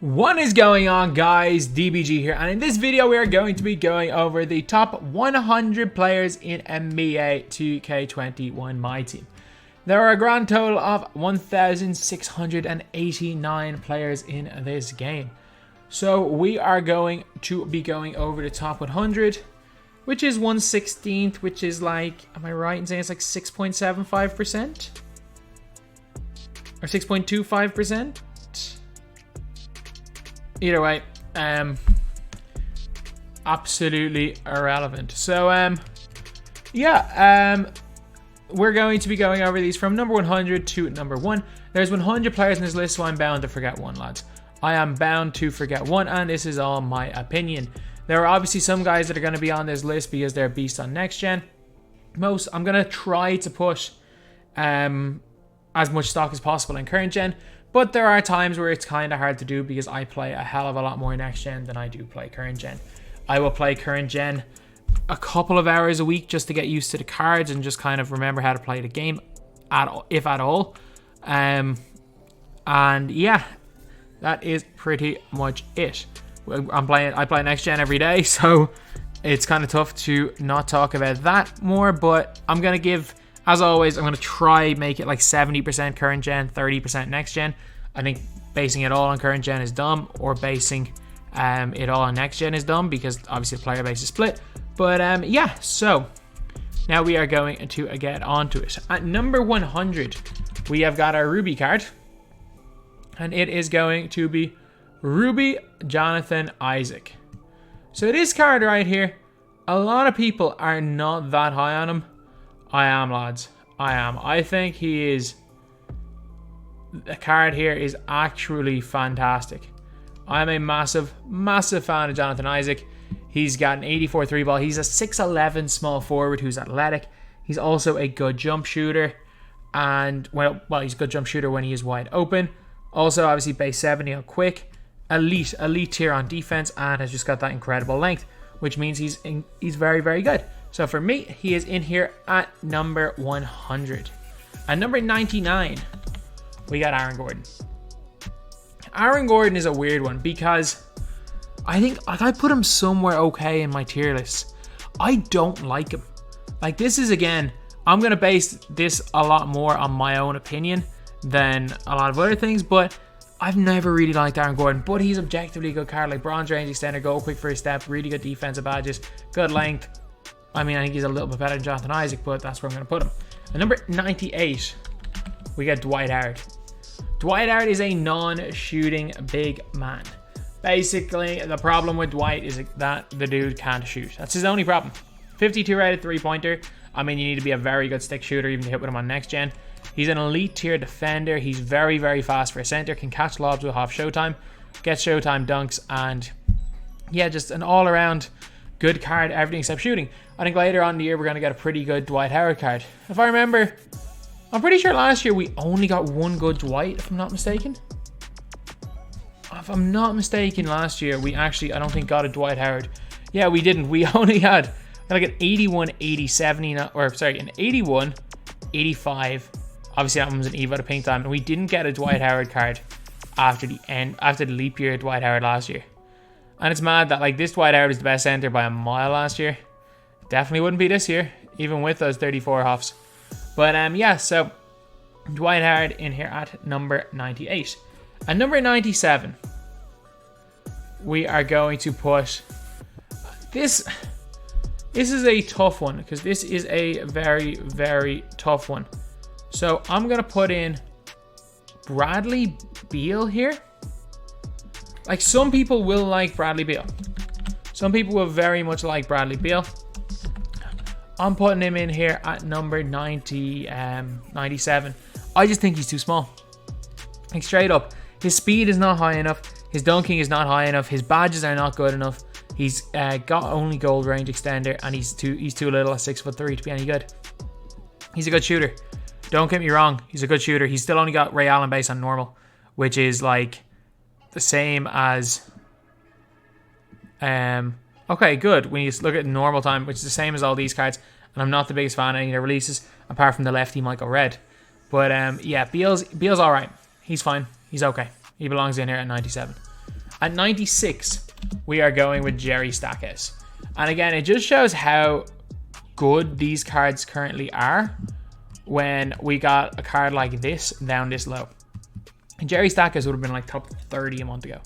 What is going on, guys? DBG here, and in this video we are going to be going over the top 100 players in NBA 2K21 MyTEAM. There are a grand total of 1,689 players in this game. So we are going to be going over the top 100, which is 1/16th, which is like, am I right in saying it's like 6.75%? Or 6.25%? Either way, absolutely irrelevant. So, we're going to be going over these from number 100 to number 1. There's 100 players in this list, so I'm bound to forget one, lads. I am bound to forget one, and this is all my opinion. There are obviously some guys that are going to be on this list because they're beasts on next gen. I'm going to try to push as much stock as possible in current gen. But there are times where it's kind of hard to do because I play a hell of a lot more next gen than I do play current gen. I will play current gen a couple of hours a week just to get used to the cards and just kind of remember how to play the game, if at all. And yeah, that is pretty much it. I play next gen every day, so it's kind of tough to not talk about that more. But I'm gonna give, as always, I'm going to try make it like 70% current gen, 30% next gen. I think basing it all on current gen is dumb, or basing it all on next gen is dumb because obviously the player base is split. But yeah, so now we are going to get onto it. At number 100, we have got our Ruby card. And it is going to be Ruby Jonathan Isaac. So this card right here, a lot of people are not that high on him. I am, lads. I am. I think he is... The card here is actually fantastic. I'm a massive, massive fan of Jonathan Isaac. He's got an 84 3 ball. He's a 6'11 small forward who's athletic. He's also a good jump shooter. And, well, he's a good jump shooter when he is wide open. Also, obviously, base 70 on quick. Elite tier on defense. And has just got that incredible length, which means he's very, very good. So for me, he is in here at number 100. At number 99, we got Aaron Gordon. Aaron Gordon is a weird one because I think I put him somewhere okay in my tier list. I don't like him. Like, this is, again, I'm going to base this a lot more on my own opinion than a lot of other things, but I've never really liked Aaron Gordon, but he's objectively a good card. Like, bronze range extender, go quick for a step, really good defensive badges, good length. I mean, I think he's a little bit better than Jonathan Isaac, but that's where I'm going to put him. At number 98, we got Dwight Howard. Dwight Howard is a non-shooting big man. Basically, the problem with Dwight is that the dude can't shoot. That's his only problem. 52 rated three-pointer. I mean, you need to be a very good stick shooter even to hit with him on next gen. He's an elite tier defender. He's very, very fast for a center. Can catch lobs with half showtime. Gets showtime dunks. And yeah, just an all-around good card, everything except shooting. I think later on in the year, we're going to get a pretty good Dwight Howard card. If I remember, I'm pretty sure last year we only got one good Dwight, if I'm not mistaken. If I'm not mistaken, last year we actually, I don't think, got a Dwight Howard. Yeah, we didn't. We only had like an 81, 80, 70, or sorry, an 81, 85. Obviously, that one was an Evo to pink time, and we didn't get a Dwight Howard card after the leap year Dwight Howard last year. And it's mad that, like, this Dwight Howard is the best center by a mile last year. Definitely wouldn't be this year, even with those 34 hops. But yeah, so Dwight Howard in here at number 98. At number 97, we are going to put this. This is a tough one because this is a very, very tough one. So I'm gonna put in Bradley Beal here. Like, some people will like Bradley Beal. Some people will very much like Bradley Beal. I'm putting him in here at number 97. I just think he's too small. Like, straight up. His speed is not high enough. His dunking is not high enough. His badges are not good enough. He's got only gold range extender, and he's too little at 6'3" to be any good. He's a good shooter. Don't get me wrong. He's a good shooter. He's still only got Ray Allen base on normal, which is like the same as okay, good. When you look at normal time, which is the same as all these cards, and I'm not the biggest fan of any of their releases, apart from the lefty Michael Red. But yeah, Beal's all right. He's fine. He's okay. He belongs in here at 97. At 96, we are going with Jerry Stackis. And again, it just shows how good these cards currently are when we got a card like this down this low. Jerry Stackis would have been like top 30 a month ago.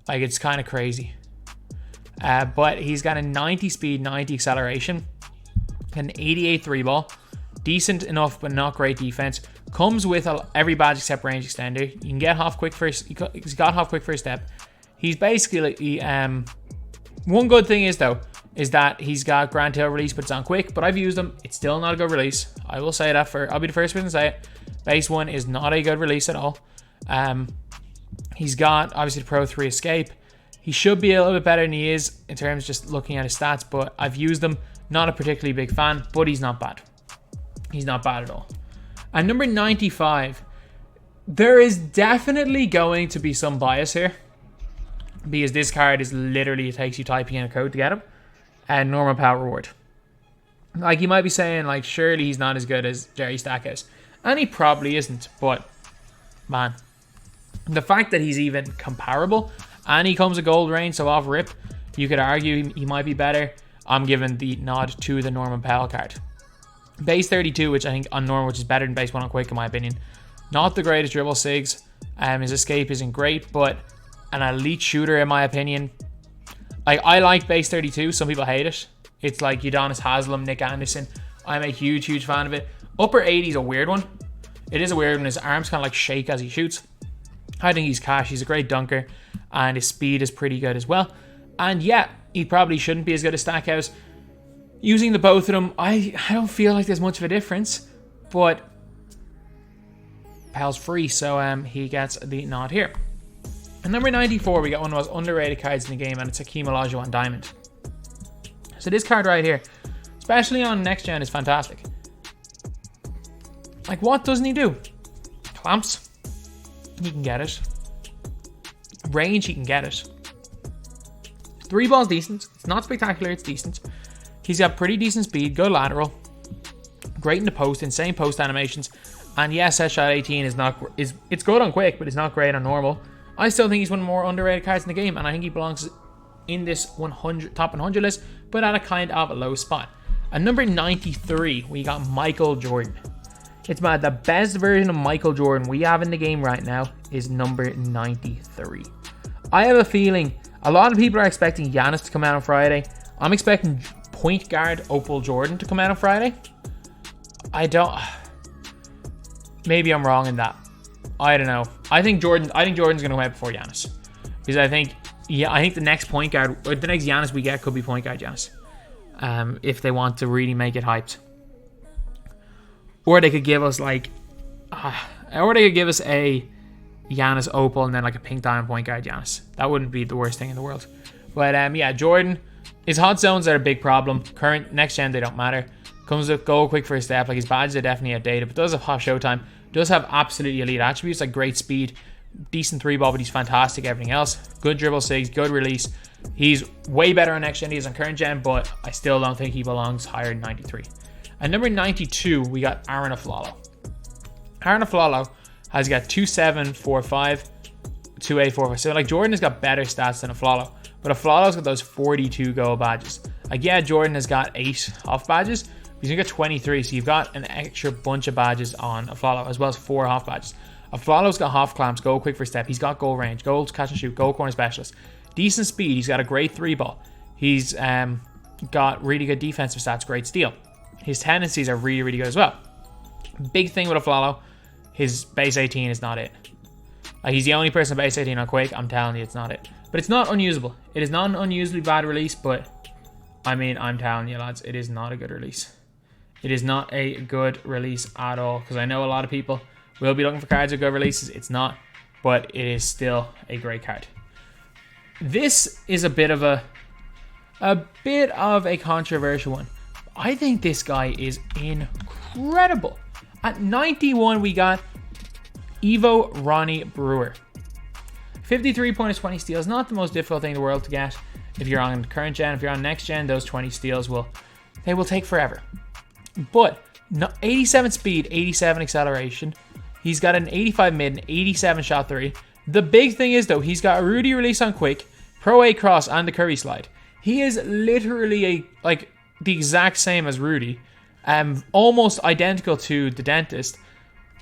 Like, it's kind of crazy. But he's got a 90 speed, 90 acceleration, an 88 3 ball, decent enough but not great defense. Comes with every badge except range extender. You can get half quick first. He's got half quick first step. He's basically one good thing is that he's got Grand Hill release, but it's on quick. But I've used him. It's still not a good release. I will say that I'll be the first person to say it. Base 1 is not a good release at all. He's got obviously the Pro 3 escape. He should be a little bit better than he is in terms of just looking at his stats, but I've used him. Not a particularly big fan, but he's not bad. He's not bad at all. At number 95, there is definitely going to be some bias here, because this card is literally, it takes you typing in a code to get him, and normal power reward. Like, you might be saying, like, surely he's not as good as Jerry Stackhouse, and he probably isn't, but man, the fact that he's even comparable, and he comes a gold range, so off rip, you could argue he might be better. I'm giving the nod to the Norman Powell card. Base 32, which I think on normal, which is better than base 1 on quick in my opinion. Not the greatest dribble sigs. His escape isn't great, but an elite shooter in my opinion. Like, I like base 32. Some people hate it. It's like Udonis Haslem, Nick Anderson. I'm a huge fan of it. Upper 80 is a weird one. It is a weird one. His arms kind of like shake as he shoots. I think he's cash. He's a great dunker, and his speed is pretty good as well. And yeah, he probably shouldn't be as good as Stackhouse. Using the both of them, I don't feel like there's much of a difference, but Powell's free, so he gets the nod here. At number 94, we got one of the most underrated cards in the game, and it's Hakeem Olajuwon Diamond. So this card right here, especially on next gen, is fantastic. Like, what doesn't he do? Clamps, he can get it. Range, he can get it. 3 balls decent. It's not spectacular, it's decent. He's got pretty decent speed, good lateral, great in the post, insane post animations, and yes, set shot 18 it's good on quick, but it's not great on normal. I still think he's one of the more underrated cards in the game, and I think he belongs in this top 100 list, but at a kind of a low spot. At number 93, we got Michael Jordan. It's mad. The best version of Michael Jordan we have in the game right now is number 93. I have a feeling a lot of people are expecting Giannis to come out on Friday. I'm expecting point guard Opal Jordan to come out on Friday. Maybe I'm wrong in that. I don't know. I think Jordan's going to come out before Giannis, because I think the next point guard, or the next Giannis we get, could be point guard Giannis. If they want to really make it hyped, or they could give us a Giannis Opal and then like a pink diamond point guard Giannis. That wouldn't be the worst thing in the world. But yeah, Jordan. His hot zones are a big problem. Current, next gen, they don't matter. Comes with goal quick first step. Like, his badges are definitely outdated, but does have hot showtime. Does have absolutely elite attributes like great speed, decent 3 ball, but he's fantastic. Everything else, good dribble sigs, good release. He's way better on next gen than he is on current gen, but I still don't think he belongs higher than 93. At number 92, we got Aaron Aflalo. Aaron Aflalo has got 2.745, 2.845. So like, Jordan has got better stats than Aflalo. But Aflalo's got those 42 gold badges. Like, yeah, Jordan has got 8 off badges, but he's going to get 23, so you've got an extra bunch of badges on Aflalo, as well as 4 half badges. Aflalo's got half clamps, goal quick first step, he's got goal range, goal catch and shoot, goal corner specialist, decent speed, he's got a great 3 ball, he's got really good defensive stats, great steal. His tendencies are really good as well. Big thing with Aflalo, his base 18 is not it. Like, he's the only person base 18 on quick. I'm telling you, it's not it. But it's not unusable. It is not an unusually bad release, but I mean, I'm telling you, lads, it is not a good release. It is not a good release at all, because I know a lot of people will be looking for cards with good releases. It's not, but it is still a great card. This is a bit of a controversial one. I think this guy is incredible. At 91, we got Evo Ronnie Brewer. 53 points, 20 steals. Not the most difficult thing in the world to get. If you're on current gen, if you're on next gen, those 20 steals will take forever. But 87 speed, 87 acceleration. He's got an 85 mid, an 87 shot 3, The big thing is, though, he's got a Rudy release on quick, Pro A cross, and the Curry slide. He is literally the exact same as Rudy, almost identical to the Dentist.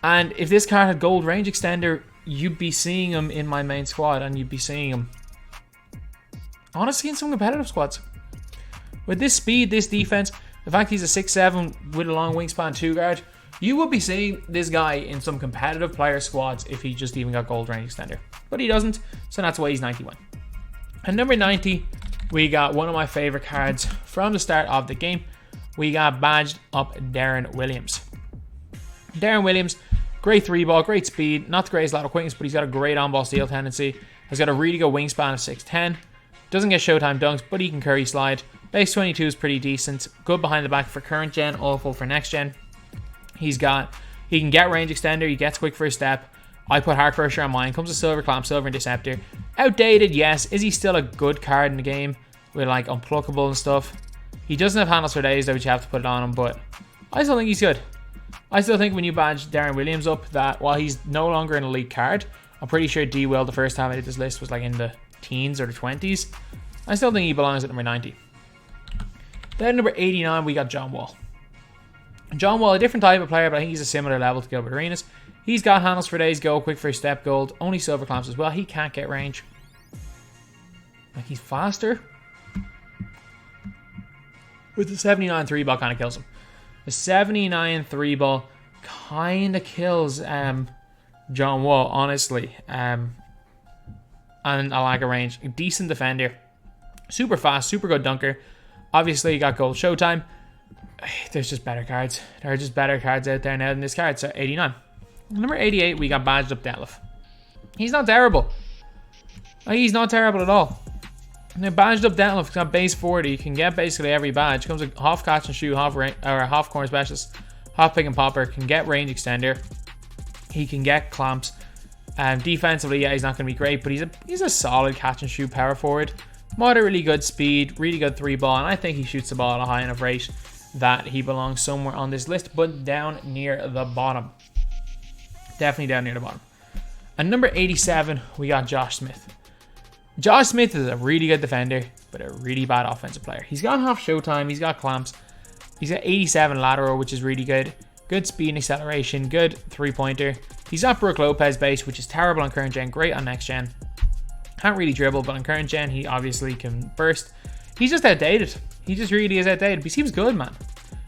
And if this card had gold range extender, you'd be seeing him in my main squad, and you'd be seeing him, honestly, in some competitive squads. With this speed, this defense, the fact he's a 6'7" with a long wingspan 2 guard, you will be seeing this guy in some competitive player squads if he just even got gold range extender. But he doesn't, so that's why he's 91. And number 90, we got one of my favorite cards from the start of the game. We got badged up Darren Williams. Darren Williams, great 3-ball, great speed, not the greatest lateral quickness, but he's got a great on-ball steal tendency. He's got a really good wingspan of 6'10". Doesn't get Showtime dunks, but he can Curry slide. Base 22 is pretty decent. Good behind the back for current gen, awful for next gen. He can get range extender, he gets quick first step. I put hard pressure on mine. Comes with silver clamp, silver interceptor. Outdated, yes. Is he still a good card in the game with like unpluckable and stuff? He doesn't have handles for days though, which you have to put it on him, but I still think he's good. I still think when you badge Darren Williams up, that while he's no longer an elite card, I'm pretty sure D-Will the first time I did this list was like in the teens or the 20s. I still think he belongs at number 90. Then number 89, we got John Wall. John Wall, a different type of player, but I think he's a similar level to Gilbert Arenas. He's got handles for days, go, quick first step, gold, only silver clamps as well. He can't get range. Like, he's faster. With the 79 3-ball kind of kills him. The 79 3-ball kind of kills John Wall, honestly. And a lack of range. A decent defender. Super fast, super good dunker. Obviously, you got gold Showtime. There's just better cards. There are just better cards out there now than this card. So 89. Number 88, we got badged up Detlef. He's not terrible. Like, he's not terrible at all. Now, badged up Detlef, got base 40. You can get basically every badge. Comes with half catch and shoot, half corner specialist, half pick and popper. Can get range extender. He can get clamps. Defensively, yeah, he's not going to be great, but he's a solid catch and shoot power forward. Moderately good speed, really good 3-ball, and I think he shoots the ball at a high enough rate that he belongs somewhere on this list, but down near the bottom. Definitely down near the bottom. And number 87, we got Josh Smith. Josh Smith is a really good defender, but a really bad offensive player. He's got half Showtime, he's got clamps, he's got 87 lateral, which is really good. Good speed and acceleration, good 3-pointer. He's got Brooke Lopez base, which is terrible on current gen, great on next gen. Can't really dribble, but on current gen, he obviously can burst. He's just outdated. He just really is outdated, because he was good, man.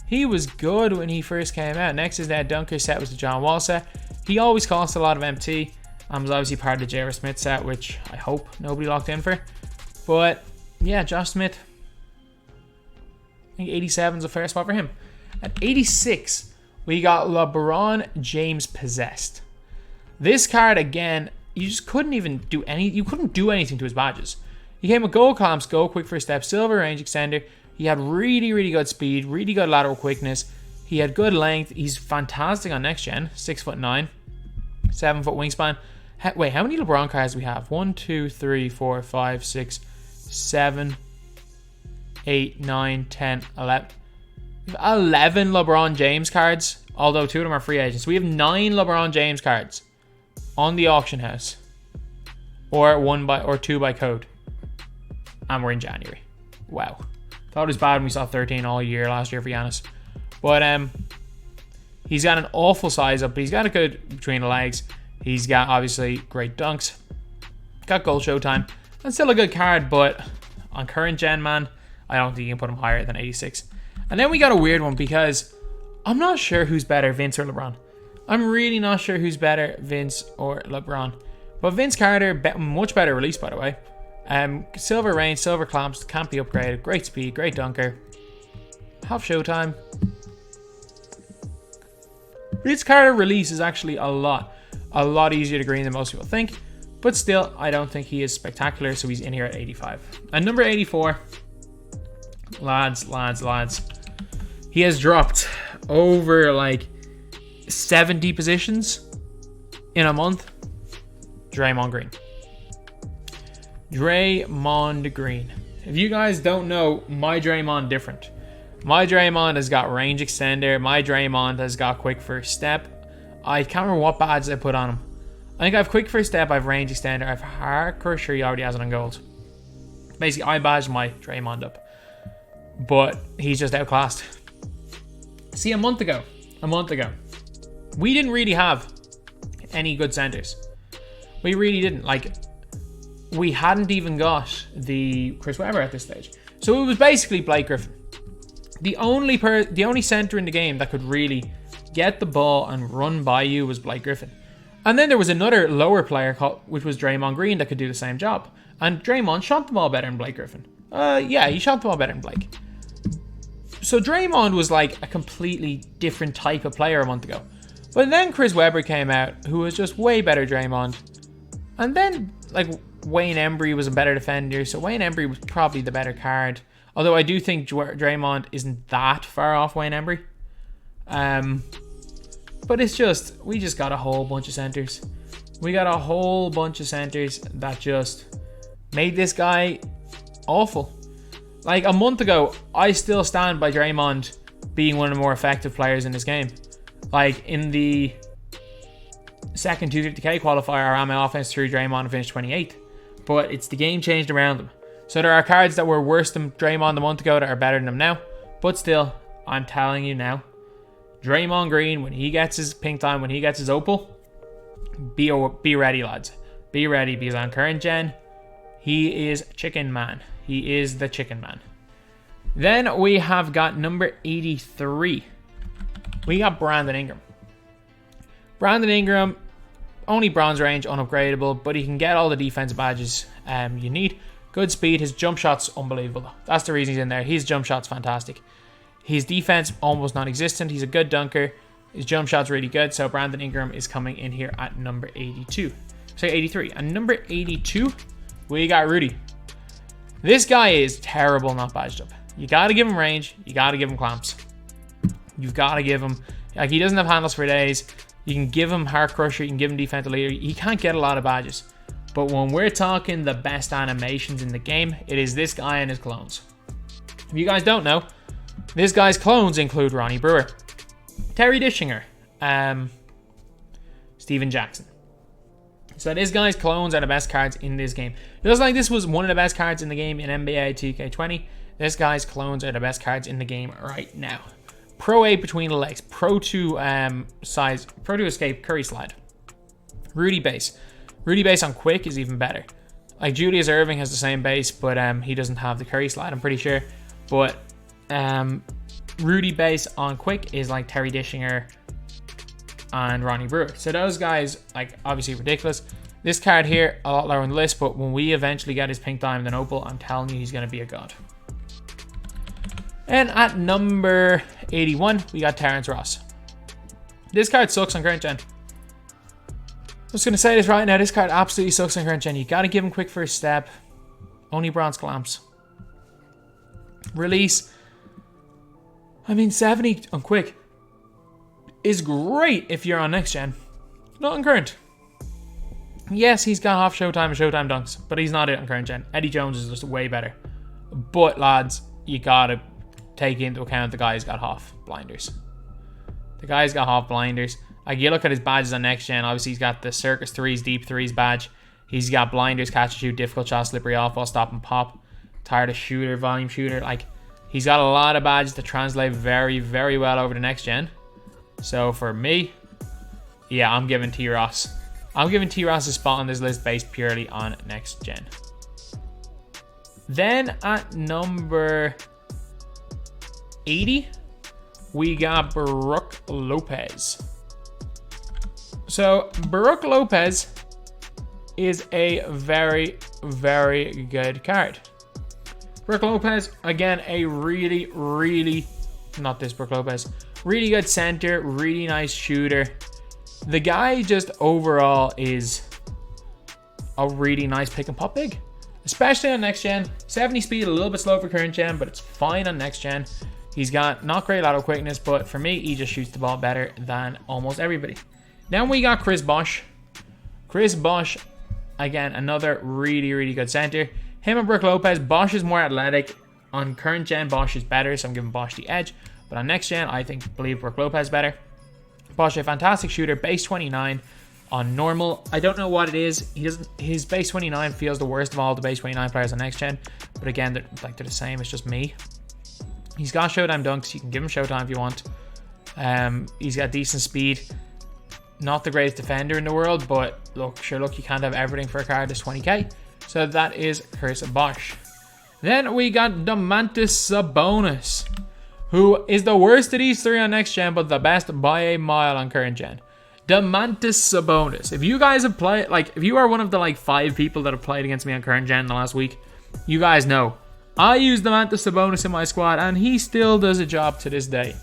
He was good when he first came out. Next is that dunker set was the John Wall set. He always cost a lot of MT. And was obviously part of the J.R. Smith set, which I hope nobody locked in for. But yeah, Josh Smith. I think 87 is a fair spot for him. At 86, we got LeBron James Possessed. This card, again, you just couldn't even do you couldn't do anything to his badges. He came with gold clamps, gold quick first step, silver range extender. He had really, really good speed, really good lateral quickness. He had good length. He's fantastic on next gen. 6'9", 7-foot wingspan. Wait, how many LeBron cards do we have? 1, 2, 3, 4, 5, 6, 7, 8, 9, 10, 11. We have 11 LeBron James cards, although 2 of them are free agents. We have 9 LeBron James cards on the auction house, or 2 by code, and we're in January. Wow, thought it was bad when we saw 13 all year last year for Giannis, but he's got an awful size up, but he's got a good between the legs. He's got obviously great dunks, got gold Showtime, and still a good card, but on current gen, man, I don't think you can put him higher than 86. And then we got a weird one, because I'm not sure who's better, Vince or LeBron. I'm really not sure who's better, Vince or LeBron. But Vince Carter, much better release, by the way. Silver range, silver clamps, can't be upgraded. Great speed, great dunker. Half Showtime. Vince Carter release is actually a lot easier to green than most people think. But still, I don't think he is spectacular, so he's in here at 85. And number 84, lads. He has dropped over like 70 positions in a month. Draymond Green. Draymond Green. If you guys don't know, my Draymond different. My Draymond has got range extender. My Draymond has got quick first step. I can't remember what badges I put on him. I think I have quick first step, I have range extender, I have hard crusher, he already has it on gold. Basically, I badged my Draymond up. But he's just outclassed. See, a month ago, we didn't really have any good centers. We really didn't. Like, we hadn't even got the Chris Webber at this stage. So it was basically Blake Griffin. The only center in the game that could really get the ball and run by you was Blake Griffin. And then there was another lower player, which was Draymond Green, that could do the same job. And Draymond shot the ball better than Blake Griffin. Yeah, he shot the ball better than Blake. So Draymond was like a completely different type of player a month ago. But then Chris Webber came out, who was just way better Draymond. And then, like, Wayne Embry was a better defender, so Wayne Embry was probably the better card. Although I do think Draymond isn't that far off Wayne Embry. But it's just, we just got a whole bunch of centers. We got a whole bunch of centers that just made this guy awful. Like, a month ago, I still stand by Draymond being one of the more effective players in this game. Like, in the second 250k qualifier, I ran my offense through Draymond and finished 28th. But it's the game changed around him. So there are cards that were worse than Draymond a month ago that are better than him now. But still, I'm telling you now, Draymond Green, when he gets his pink time, when he gets his opal, be ready, lads. Be ready, because on current gen, he is chicken man. He is the chicken man. Then we have got number 83. We got Brandon Ingram. Brandon Ingram, only bronze range, unupgradable, but he can get all the defense badges you need. Good speed. His jump shot's unbelievable. That's the reason he's in there. His jump shot's fantastic. His defense almost non-existent. He's a good dunker. His jump shot's really good. So Brandon Ingram is coming in here at number 82. So 83. And number 82, we got Rudy. This guy is terrible not badged up. You got to give him range. You got to give him clamps. You've got to give him... Like, he doesn't have handles for days. You can give him hard crusher. You can give him defensive leader. He can't get a lot of badges. But when we're talking the best animations in the game, it is this guy and his clones. If you guys don't know, this guy's clones include Ronnie Brewer, Terry Dischinger, Steven Jackson. So this guy's clones are the best cards in this game. It looks like this was one of the best cards in the game in NBA 2K20. This guy's clones are the best cards in the game right now. Pro 8 between the legs. Pro 2 Pro 2 escape Curry slide. Rudy base. Rudy base on quick is even better. Like, Julius Erving has the same base, but he doesn't have the Curry slide, I'm pretty sure. But Rudy base on quick is like Terry Dischinger and Ronnie Brewer. So those guys, like, obviously ridiculous. This card here, a lot lower on the list, but when we eventually get his pink diamond and opal, I'm telling you, he's going to be a god. And at number 81, we got Terrence Ross. This card sucks on current gen. I'm just going to say this right now. This card absolutely sucks on current gen. You got to give him quick first step. Only bronze clamps. Release. I mean, 70 on quick is great if you're on next gen. Not on current. Yes, he's got half Showtime and Showtime dunks, but he's not it on current gen. Eddie Jones is just way better. But, lads, you got to take into account the guy's got half blinders. The guy's got half blinders. Like, you look at his badges on next gen, obviously he's got the Circus 3s, Deep 3s badge. He's got blinders, catch and shoot, difficult shot, slippery off ball, stop and pop, tired of shooter, volume shooter. Like, he's got a lot of badges that translate very, very well over the next gen. So for me, yeah, I'm giving T-Ross. I'm giving T-Ross a spot on this list based purely on next gen. Then at number 80, we got Brooke Lopez. So Brooke Lopez is a very, very good card. Brooke Lopez, again, a really, really, not this Brooke Lopez, really good center, really nice shooter. The guy just overall is a really nice pick and pop big, especially on next gen. 70 speed, a little bit slow for current gen, but it's fine on next gen. He's got not great lateral quickness, but for me, he just shoots the ball better than almost everybody. Then we got Chris Bosh. Chris Bosh, again, another really, really good center. Him and Brooke Lopez. Bosh is more athletic. On current gen, Bosh is better, so I'm giving Bosh the edge. But on next gen, I believe Brooke Lopez better. Bosh, a fantastic shooter, base 29. on normal. I don't know what it is. His base 29 feels the worst of all the base 29 players on next gen. But again, they're the same. It's just me. He's got Showtime dunks. You can give him Showtime if you want. He's got decent speed. Not the greatest defender in the world, but look, you can't have everything for a card that's 20k. So that is Chris Bosh. Then we got Domantas Sabonis, who is the worst of these three on next gen, but the best by a mile on current gen. Domantas Sabonis. If you guys have played, if you are one of the 5 people that have played against me on current gen in the last week, you guys know I used Domantas Sabonis in my squad, and he still does a job to this day.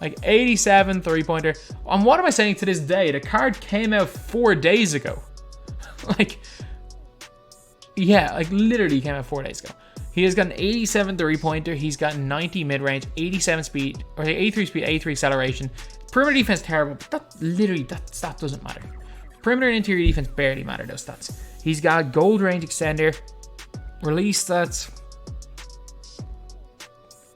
87 3-pointer. And what am I saying to this day? The card came out 4 days ago. Literally came out 4 days ago. He has got an 87 3-pointer. He's got 90 mid-range, 87 speed, or 83 speed, 83 acceleration. Perimeter defense terrible, but that stat doesn't matter. Perimeter and interior defense barely matter, those stats. He's got gold range extender. Release stats.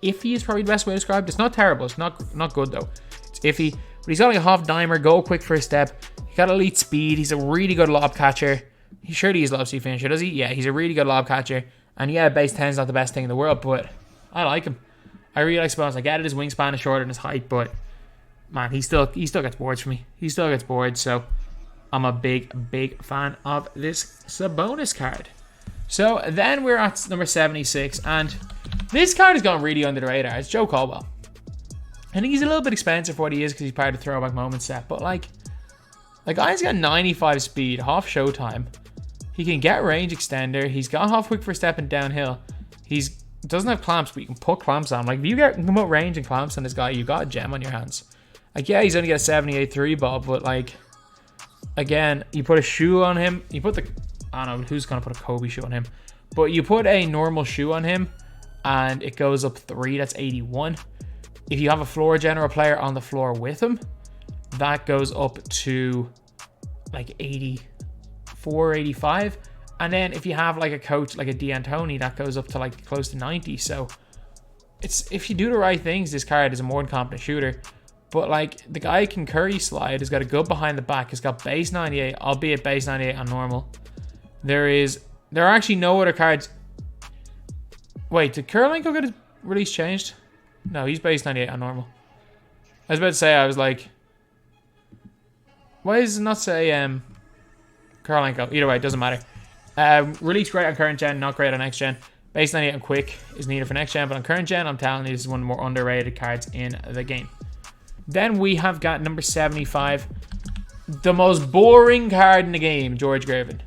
Iffy is probably the best way to describe it. It's not terrible. It's not good though. It's iffy. But he's got a half dimer, go quick for a step. He got elite speed. He's a really good lob catcher. He surely is lob speed finisher, does he? Yeah, he's a really good lob catcher. And yeah, base 10 is not the best thing in the world, but I like him. I really like Sabonis. I get it, his wingspan is shorter than his height, but man, he still gets boards for me. He still gets boards, so I'm a big fan of this Sabonis card. So then we're at number 76, and this card has gone really under the radar. It's Joe Caldwell. I think he's a little bit expensive for what he is because he's part of the throwback moment set, but the guy's got 95 speed, half showtime. He can get range extender. He's got half quick for step and downhill. He doesn't have clamps, but you can put clamps on. If you can put range and clamps on this guy, you got a gem on your hands. Yeah, he's only got a 78 3 ball, but again, you put a shoe on him. You put I don't know who's gonna put a Kobe shoe on him, but you put a normal shoe on him, and it goes up 3. That's 81. If you have a floor general player on the floor with him, that goes up to 84, 85. And then if you have a coach like a D'Antoni, that goes up to close to 90. So if you do the right things, this card is a more than competent shooter. But the guy can Curry slide, has got a good behind the back, has got base 98, albeit base 98 on normal. There are actually no other cards. Wait, did Kurolenko get his release changed? No, he's base 98 on normal. I was about to say, I was why does it not say Kurolenko? Either way, it doesn't matter. Release great on current gen, not great on next gen. Base 98 and quick is needed for next gen, but on current gen, I'm telling you, this is one of the more underrated cards in the game. Then we have got number 75, the most boring card in the game, George Gervin.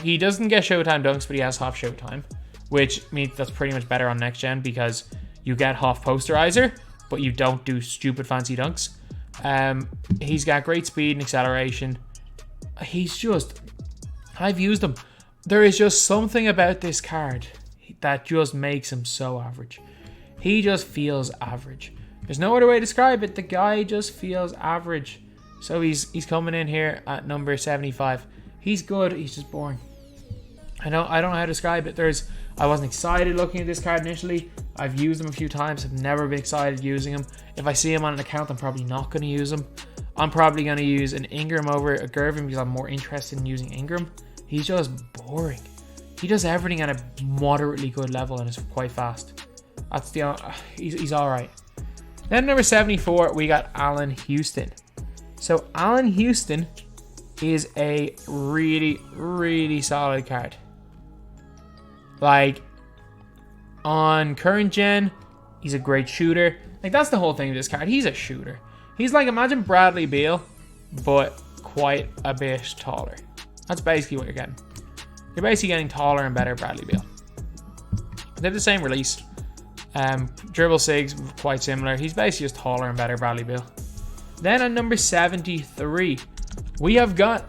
He doesn't get Showtime dunks, but he has half Showtime, which means that's pretty much better on next gen because you get half posterizer, but you don't do stupid fancy dunks. He's got great speed and acceleration. I've used him. There is just something about this card that just makes him so average. He just feels average. There's no other way to describe it. The guy just feels average. So he's coming in here at number 75. He's good. He's just boring. I don't know how to describe it. I wasn't excited looking at this card initially. I've used him a few times. I've never been excited using him. If I see him on an account, I'm probably not going to use him. I'm probably going to use an Ingram over a Gervin because I'm more interested in using Ingram. He's just boring. He does everything at a moderately good level and is quite fast. He's all right. Then number 74, we got Allen Houston. So Allen Houston is a really, really solid card. On current gen, he's a great shooter. That's the whole thing of this card. He's a shooter. He's imagine Bradley Beal, but quite a bit taller. That's basically what you're getting. You're basically getting taller and better Bradley Beal. They have the same release. Dribble sigs, quite similar. He's basically just taller and better Bradley Beal. Then on number 73, we have got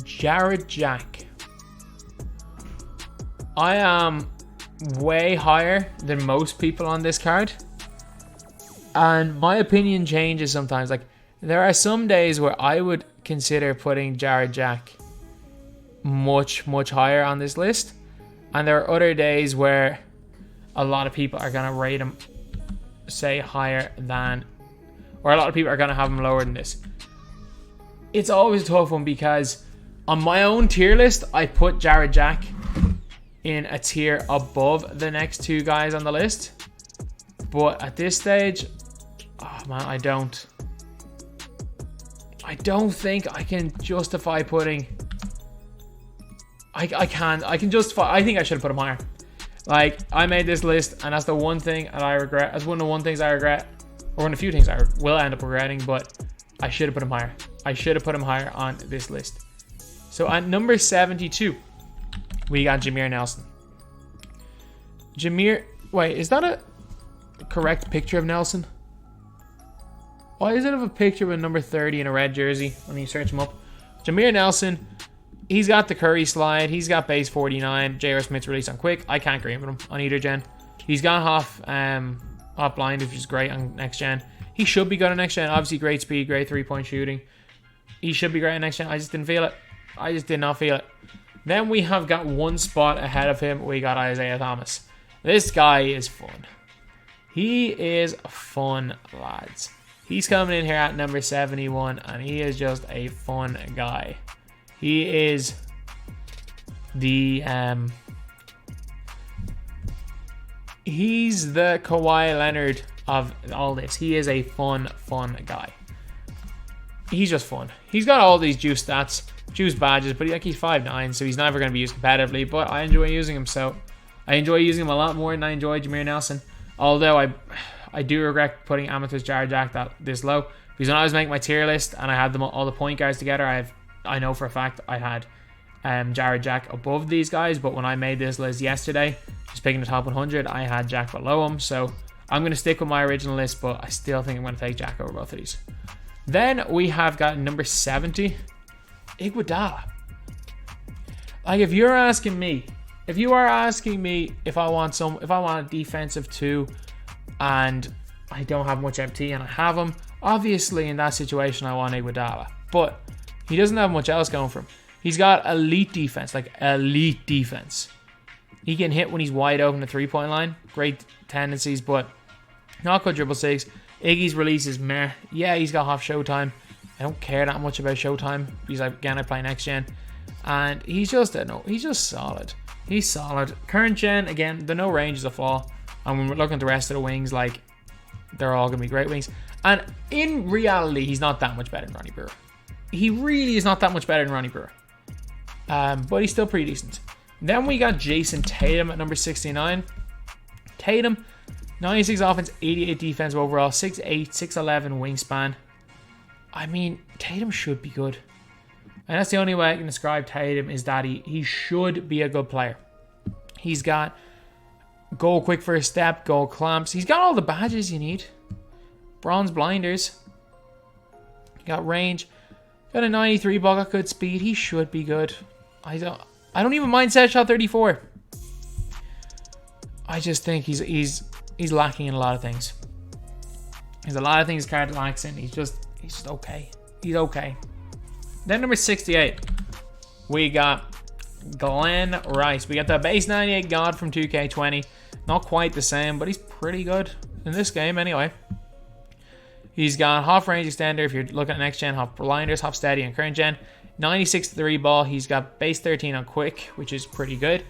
Jarrett Jack. I am way higher than most people on this card. And my opinion changes sometimes. There are some days where I would consider putting Jarrett Jack much, much higher on this list. And there are other days where a lot of people are going to rate him, say, higher than, or a lot of people are going to have him lower than this. it's always a tough one because on my own tier list, I put Jarrett Jack in a tier above the next two guys on the list. But at this stage, oh man, I don't think I can justify putting... I can justify... I think I should have put him higher. Like, I made this list, and that's the one thing that I regret. That's one of the one things I regret. Or one of the few things I will end up regretting, but I should have put him higher. I should have put him higher on this list. So at number 72, we got Jameer Nelson. Wait, is that a correct picture of Nelson? Why is it of a picture with number 30 in a red jersey when you search him up? Jameer Nelson, he's got the Curry slide. He's got base 49. J.R. Smith's release on quick. I can't agree with him on either gen. He's got half blind, which is great on next gen. He should be good on next gen. Obviously, great speed, great 3-point shooting. He should be great on next gen. I just didn't feel it. I just did not feel it. Then we have got one spot ahead of him. We got Isaiah Thomas. This guy is fun. He is fun, lads. He's coming in here at number 71, and he is just a fun guy. He is the he's the Kawhi Leonard of all this. He is a fun guy. He's just fun. He's got all these juice stats, juice badges, but he's 5'9", so he's never going to be used competitively. But I enjoy using him, so I enjoy using him a lot more than I enjoy Jameer Nelson. Although I do regret putting Amethyst Jarrett Jack this low, because when I was making my tier list and I had them all the point guards together, I know for a fact I had Jarrett Jack above these guys. But when I made this list yesterday, just picking the top 100, I had Jack below him. So I'm going to stick with my original list, but I still think I'm going to take Jack over both of these. Then we have got number 70, Iguodala. Like, if you are asking me if I want a defensive 2 and I don't have much MT and I have him, obviously in that situation I want Iguodala. But he doesn't have much else going for him. He's got elite defense, like elite defense. He can hit when he's wide open the 3-point line. Great tendencies, but not good dribble six. Iggy's release is meh. Yeah, he's got half Showtime. I don't care that much about Showtime because again I play next gen, and he's just solid. He's solid. Current gen, again, the no range is a flaw. And when we're looking at the rest of the wings, like, they're all gonna be great wings. And in reality, he's not that much better than Ronnie Brewer. He really is not that much better than Ronnie Brewer. But he's still pretty decent. Then we got Jason Tatum at number 69. Tatum, 96 offense, 88 defense overall, 6'8", 6'11 wingspan. I mean, Tatum should be good. And that's the only way I can describe Tatum, is that he should be a good player. He's got goal quick first step, goal clamps. He's got all the badges you need. Bronze blinders. Got range. Got a 93 ball, got good speed. He should be good. I don't even mind set shot 34. I just think he's lacking in a lot of things. There's a lot of things Card lacks in. He's just okay. He's okay. Then number 68, we got Glenn Rice. We got the base 98 God from 2K20. Not quite the same, but he's pretty good in this game anyway. He's got half range extender if you're looking at next gen, half blinders, half steady on current gen. 96 3 ball. He's got base 13 on quick, which is pretty good.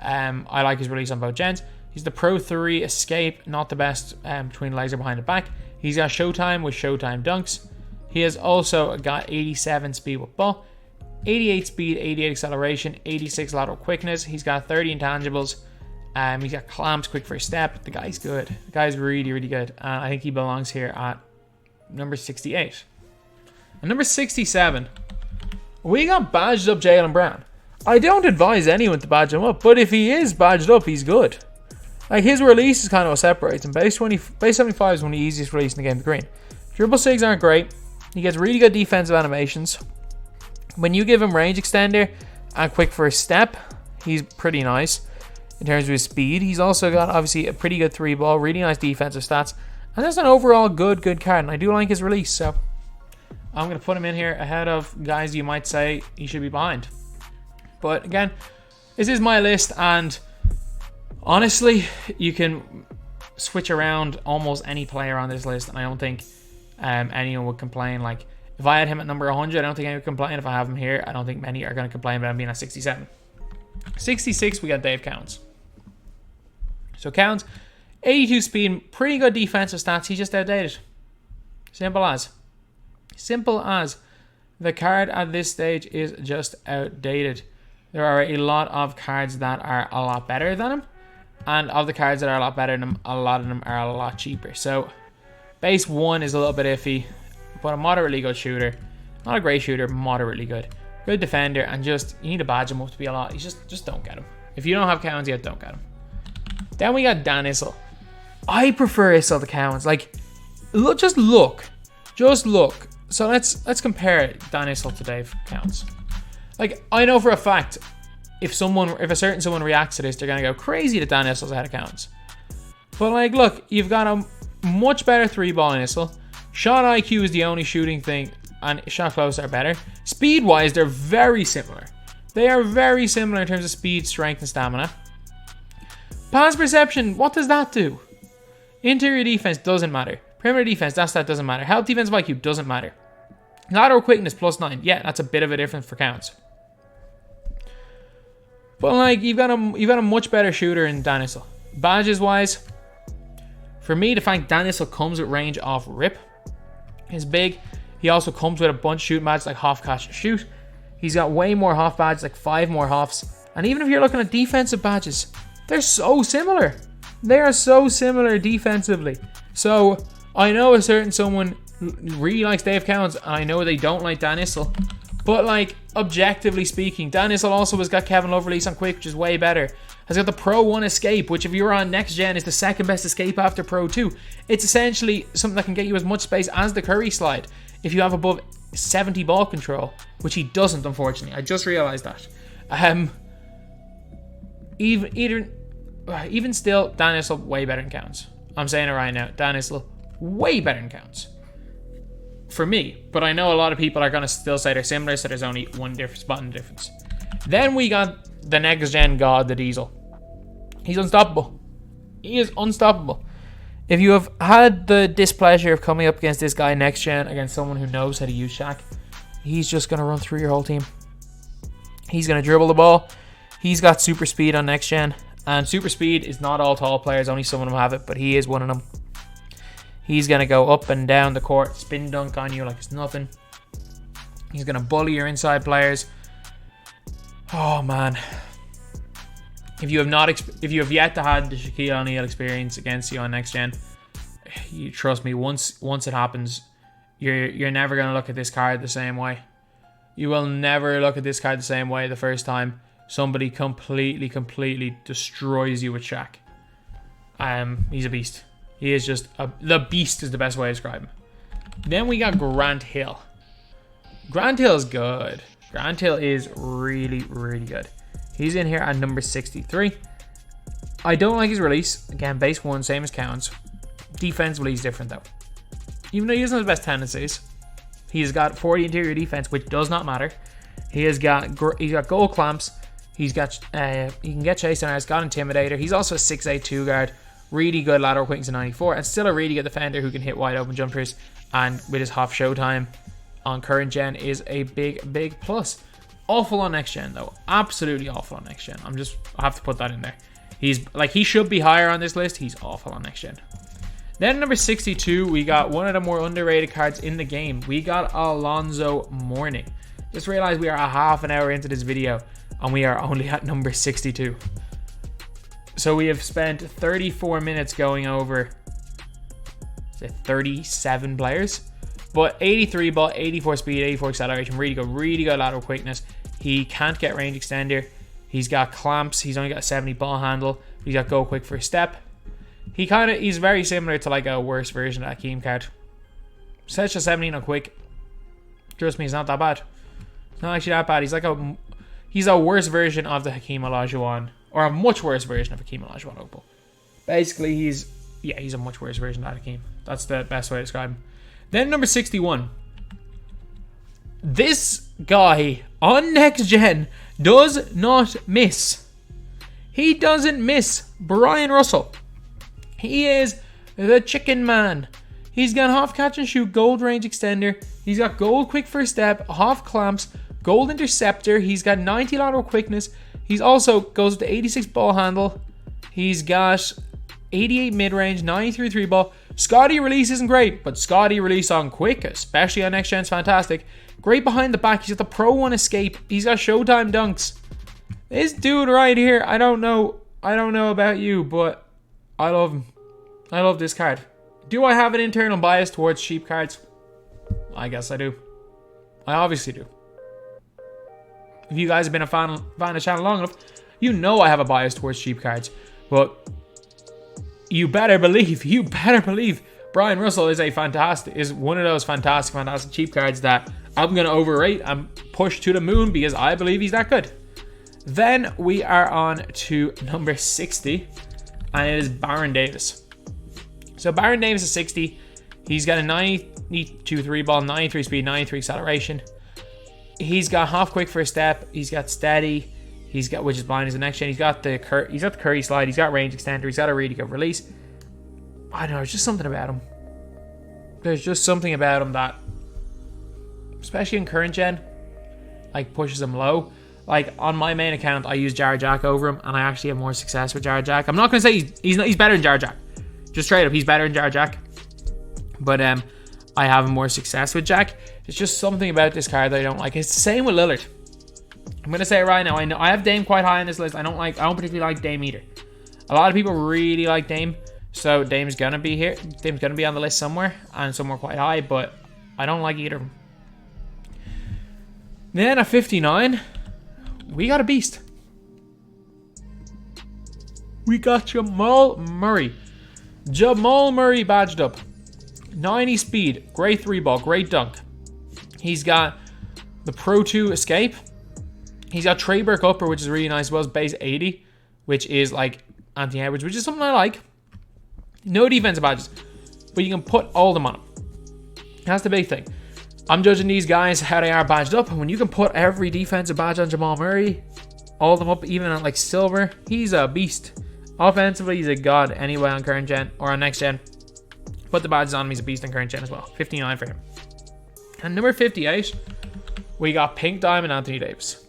I like his release on both gens. He's the Pro 3 escape, not the best between legs or behind the back. He's got Showtime with Showtime dunks. He has also got 87 speed with ball, 88 speed, 88 acceleration, 86 lateral quickness. He's got 30 intangibles. He's got clamps, quick first step. The guy's good. The guy's really, really good. I think he belongs here at number 68. And number 67, we got badged up Jaylen Brown. I don't advise anyone to badge him up, but if he is badged up, he's good. Like, his release is kind of what separates him. Base 75 is one of the easiest releases in the game of the green. Dribble sigs aren't great. He gets really good defensive animations. When you give him range extender and quick first step, he's pretty nice in terms of his speed. He's also got, obviously, a pretty good 3 ball, really nice defensive stats. And that's an overall good card. And I do like his release, so I'm going to put him in here ahead of guys you might say he should be behind. But again, this is my list, and honestly, you can switch around almost any player on this list, and I don't think anyone would complain. Like, If I had him at number 100, I don't think anyone would complain. If I have him here, I don't think many are going to complain about him being at 67. 66, we got Dave Counts. So Counts, 82 speed, pretty good defensive stats. He's just outdated. Simple as. Simple as. The card at this stage is just outdated. There are a lot of cards that are a lot better than him. And of the cards that are a lot better than him, a lot of them are a lot cheaper. So, base 1 is a little bit iffy, but a moderately good shooter. Not a great shooter, moderately good. Good defender, and just, you need to badge him up to be a lot. You just don't get him. If you don't have Counts yet, don't get him. Then we got Dan Issel. I prefer Issel to Counts. Like, look, just look. Just look. So let's compare Dan Issel to Dave Counts. Like, I know for a fact, if a certain someone reacts to this, they're gonna go crazy that Dan Issel's ahead of Counts. But like, look, you've got a much better 3-ball in Issel. Shot IQ is the only shooting thing, and shot close are better. Speed-wise, they're very similar. They are very similar in terms of speed, strength, and stamina. Pass perception, what does that do? Interior defense doesn't matter. Perimeter defense, that doesn't matter. Health defensive IQ doesn't matter. Lateral quickness +9. Yeah, that's a bit of a difference for Counts. But like, you've got a much better shooter in Dan Issel. Badges wise, for me, the fact Dan Issel comes with range off rip is big. He also comes with a bunch of shooting badges like Hoff, Catch, Shoot. He's got way more Hoff badges, like 5 more Hoffs. And even if you're looking at defensive badges, they're so similar. They are so similar defensively. So I know a certain someone really likes Dave Counts, and I know they don't like Dan Issel. But like, objectively speaking, Dan Issel also has got Kevin Love release on quick, which is way better. Has got the Pro 1 escape, which if you're on next gen is the second best escape after Pro 2. It's essentially something that can get you as much space as the Curry slide if you have above 70 ball control, which he doesn't, unfortunately. I just realized that. Even still, Dan Issel way better than Counts. I'm saying it right now. Dan Issel way better than Counts. For me, but I know a lot of people are going to still say they're similar, so there's only one spot in the difference. Then we got the next gen god, the Diesel. He's unstoppable. He is unstoppable. If you have had the displeasure of coming up against this guy next gen, against someone who knows how to use Shaq, he's just going to run through your whole team. He's going to dribble the ball. He's got super speed on next gen, and super speed is not all tall players, only some of them have it, but he is one of them. He's going to go up and down the court, spin dunk on you like it's nothing. He's going to bully your inside players. Oh, man. If you have yet to have the Shaquille O'Neal experience against you on next gen, you trust me, once it happens, you're never going to look at this card the same way. You will never look at this card the same way the first time somebody completely destroys you with Shaq. He's a beast. He is just the beast is the best way to describe him. Then we got Grant Hill. Grant Hill is good. Grant Hill is really good. He's in here at number 63. I don't like his release. Again, base 1, same as Counts. Defensively, he's different though. Even though he doesn't have the best tendencies, he's got 40 interior defense, which does not matter. He's got goal clamps. He can get chased down. He's got intimidator. He's also a 6'8" 2 guard. Really good lateral quickness in 94, and still a really good defender who can hit wide open jumpers. And with his half showtime on current gen is a big plus. Awful on next gen though, absolutely awful on next gen. I have to put that in there. He should be higher on this list. He's awful on next gen. Then number 62, we got one of the more underrated cards in the game. We got Alonzo Mourning. Just realized we are a half an hour into this video and we are only at number 62. So we have spent 34 minutes going over 37 players. But 83 ball, 84 speed, 84 acceleration, really good lateral quickness. He can't get range extender. He's got clamps. He's only got a 70 ball handle. He's got go quick for a step. He's very similar to like a worse version of Hakeem card. Such a 17 on quick. Trust me, it's not that bad. It's not actually that bad. He's a worse version of the Hakeem Olajuwon, or a much worse version of Hakeem Olajuwon Opal. Basically, he's a much worse version of Hakeem. That's the best way to describe him. Then number 61. This guy on next gen does not miss. He doesn't miss. Brian Russell. He is the chicken man. He's got half catch and shoot, gold range extender. He's got gold quick first step, half clamps, gold interceptor. He's got 90 lateral quickness. He's also goes to 86 ball handle. He's got 88 mid-range, 93 3 ball. Scotty release isn't great, but Scotty release on quick, especially on next gen, is fantastic. Great behind the back. He's got the Pro 1 escape. He's got Showtime dunks. This dude right here, I don't know about you, but I love him. I love this card. Do I have an internal bias towards cheap cards? I guess I do. I obviously do. If you guys have been a fan of the channel long enough, you know I have a bias towards cheap cards. But you better believe Brian Russell is one of those fantastic cheap cards that I'm going to overrate and push to the moon because I believe he's that good. Then we are on to number 60, and it is Baron Davis. So Baron Davis is 60. He's got a 92 3 ball, 93 speed, 93 acceleration. He's got half quick first step. He's got steady. He's got, which is blind as the next gen. He's got the Curry slide. He's got range extender. He's got a really good release. I don't know. There's just something about him. There's just something about him that, especially in current gen, like pushes him low. Like on my main account, I use Jared Jack over him, and I actually have more success with Jared Jack. I'm not going to say he's better than Jared Jack. Just straight up, he's better than Jared Jack. But I have more success with Jack. There's just something about this card that I don't like. It's the same with Lillard. I'm gonna say it right now. I know I have Dame quite high on this list. I don't particularly like Dame either. A lot of people really like Dame, so Dame's gonna be here. Dame's gonna be on the list somewhere, and somewhere quite high. But I don't like either of them. Then at 59, we got a beast. We got Jamal Murray. Jamal Murray badged up. 90 speed, great 3 ball, great dunk. He's got the Pro 2 escape. He's got Trey Burke upper, which is really nice as well as base 80, which is like anti-average, which is something I like. No defensive badges, but you can put all of them on him. That's the big thing. I'm judging these guys how they are badged up, and when you can put every defensive badge on Jamal Murray, all of them up, even at like silver, he's a beast. Offensively, he's a god anyway on current gen or on next gen. Put the badges on him, he's a beast on current gen as well. 59 for him. And number 58, we got Pink Diamond Anthony Davis.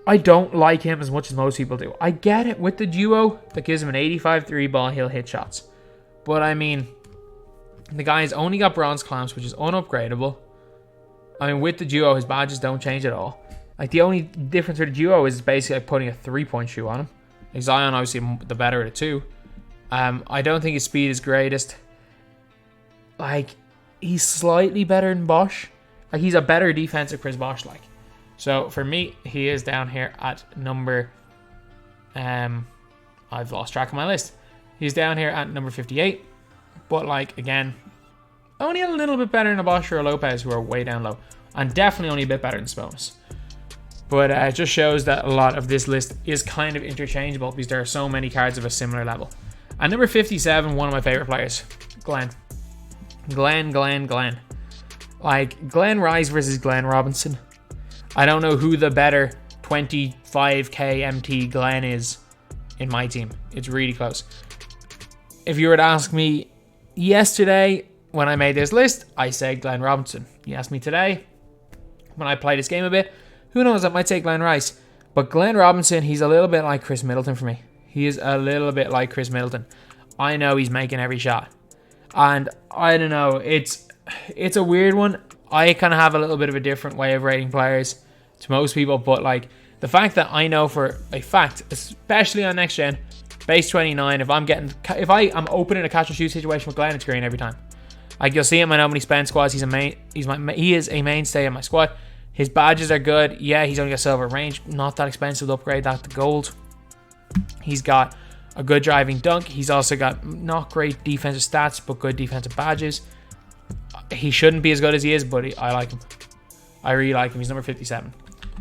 I don't like him as much as most people do. I get it with the duo that gives him an 85 3 ball, he'll hit shots. But I mean, the guy's only got bronze clamps, which is unupgradable. I mean, with the duo, his badges don't change at all. Like, the only difference with the duo is basically like putting a 3-point shoe on him. Like Zion, obviously, the better of the two. I don't think his speed is greatest. Like, he's slightly better than Bosch. Like, he's a better defensive Chris Bosh, like. So, for me, he is down here at number... I've lost track of my list. He's down here at number 58. But, like, again, only a little bit better than a Bosch or a Lopez, who are way down low. And definitely only a bit better than Sponis. But it just shows that a lot of this list is kind of interchangeable because there are so many cards of a similar level. At number 57, one of my favorite players, Glenn. Glenn. Like, Glenn Rice versus Glenn Robinson. I don't know who the better 25k MT Glenn is in my team. It's really close. If you were to ask me yesterday when I made this list, I said Glenn Robinson. You asked me today when I play this game a bit, who knows, I might say Glenn Rice. But Glenn Robinson, he's a little bit like Chris Middleton for me. He is a little bit like Chris Middleton. I know he's making every shot. And I don't know, it's a weird one. I kind of have a little bit of a different way of rating players to most people. But like, the fact that I know for a fact, especially on next gen, base 29, if I am opening a catch and shoot situation with Glenn, it's green every time. Like, you'll see him in how many spend squads. He is a mainstay in my squad. His badges are good. Yeah, he's only got silver range. Not that expensive to upgrade that to gold. He's got a good driving dunk. He's also got not great defensive stats, but good defensive badges. He shouldn't be as good as he is, but I like him. I really like him. He's number 57.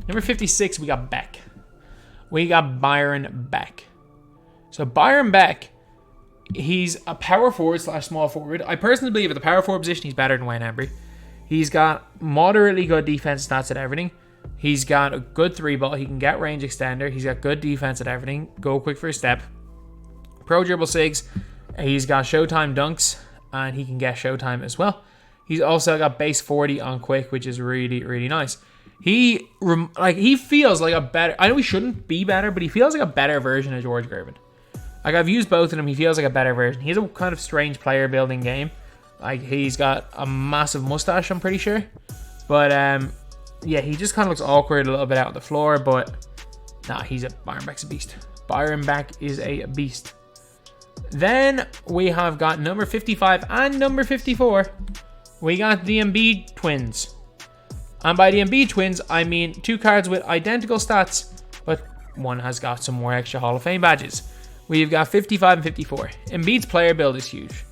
Number 56, we got Beck. We got Byron Back. So Byron Back, he's a power forward / small forward. I personally believe at the power forward position, he's better than Wayne Embry. He's got moderately good defense stats at everything. He's got a good 3 ball. He can get range extender. He's got good defense at everything. Go quick for a step. Pro dribble sigs. He's got Showtime dunks. and he can get showtime as well. He's also got base 40 on quick, which is really, really nice. He feels like a better... I know he shouldn't be better, but he feels like a better version of George Gervin. Like, I've used both of them. He feels like a better version. He's a kind of strange player building game. Like, he's got a massive mustache, I'm pretty sure. But, yeah, he just kind of looks awkward a little bit out on the floor. But, nah, Byron Back's a beast. Byron Back is a beast. Then we have got number 55 and number 54. We got the Embiid twins. And by the Embiid twins, I mean 2 cards with identical stats, but one has got some more extra Hall of Fame badges. We've got 55 and 54. Embiid's player build is huge.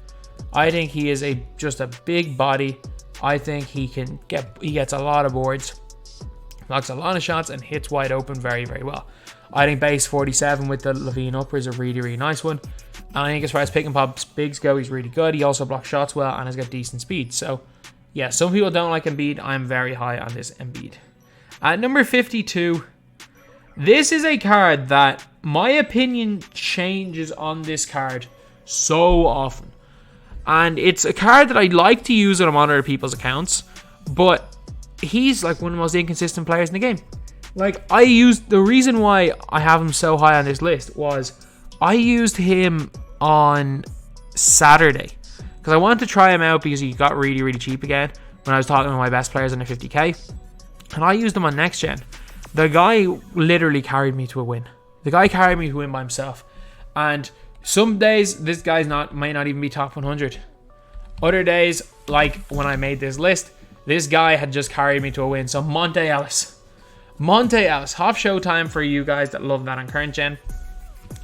I think he is just a big body. I think he gets a lot of boards, blocks a lot of shots, and hits wide open very, very well. I think base 47 with the Levine upper is a really, really nice one. And I think as far as pick and pops bigs go, he's really good. He also blocks shots well and has got decent speed. So, yeah, some people don't like Embiid. I'm very high on this Embiid. At number 52, this is a card that my opinion changes on this card so often. And it's a card that I like to use when I'm on other people's accounts, but he's like one of the most inconsistent players in the game. Like, the reason why I have him so high on this list was I used him on Saturday because I wanted to try him out because he got really, really cheap again when I was talking about my best players under 50k. And I used him on next gen. The guy literally carried me to a win. The guy carried me to win by himself. And some days, this guy's may not even be top 100. Other days, like when I made this list, this guy had just carried me to a win. So Monte Ellis, half showtime for you guys that love that on current gen.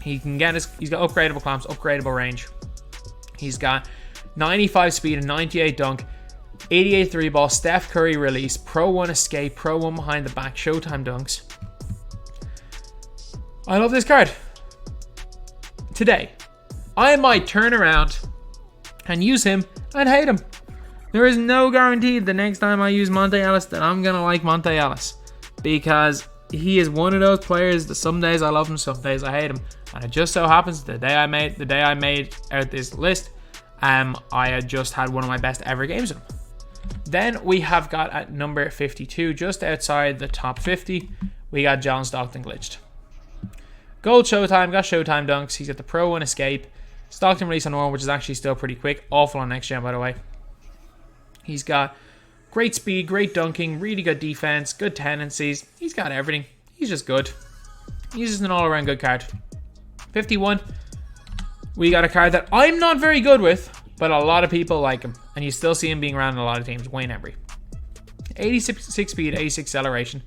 He's got upgradable clamps, upgradable range. He's got 95 speed and 98 dunk, 88 3 ball, Steph Curry release, Pro 1 escape, Pro 1 behind the back, showtime dunks. I love this card. Today, I might turn around and use him and hate him. There is no guarantee the next time I use Monte Ellis that I'm going to like Monte Ellis, because he is one of those players that some days I love him, some days I hate him. And it just so happens the day I made out this list, I had just had one of my best ever games of him. Then we have got at number 52, just outside the top 50, we got John Stockton glitched. Gold showtime, got showtime dunks. He's got the Pro 1 escape, Stockton release on normal, which is actually still pretty quick. Awful on next gen, by the way. He's got great speed, great dunking, really good defense, good tendencies. He's got everything. He's just good. He's just an all-around good card. 51, we got a card that I'm not very good with, but a lot of people like him, and you still see him being around in a lot of teams. Wayne Embry. 86 speed, 86 acceleration.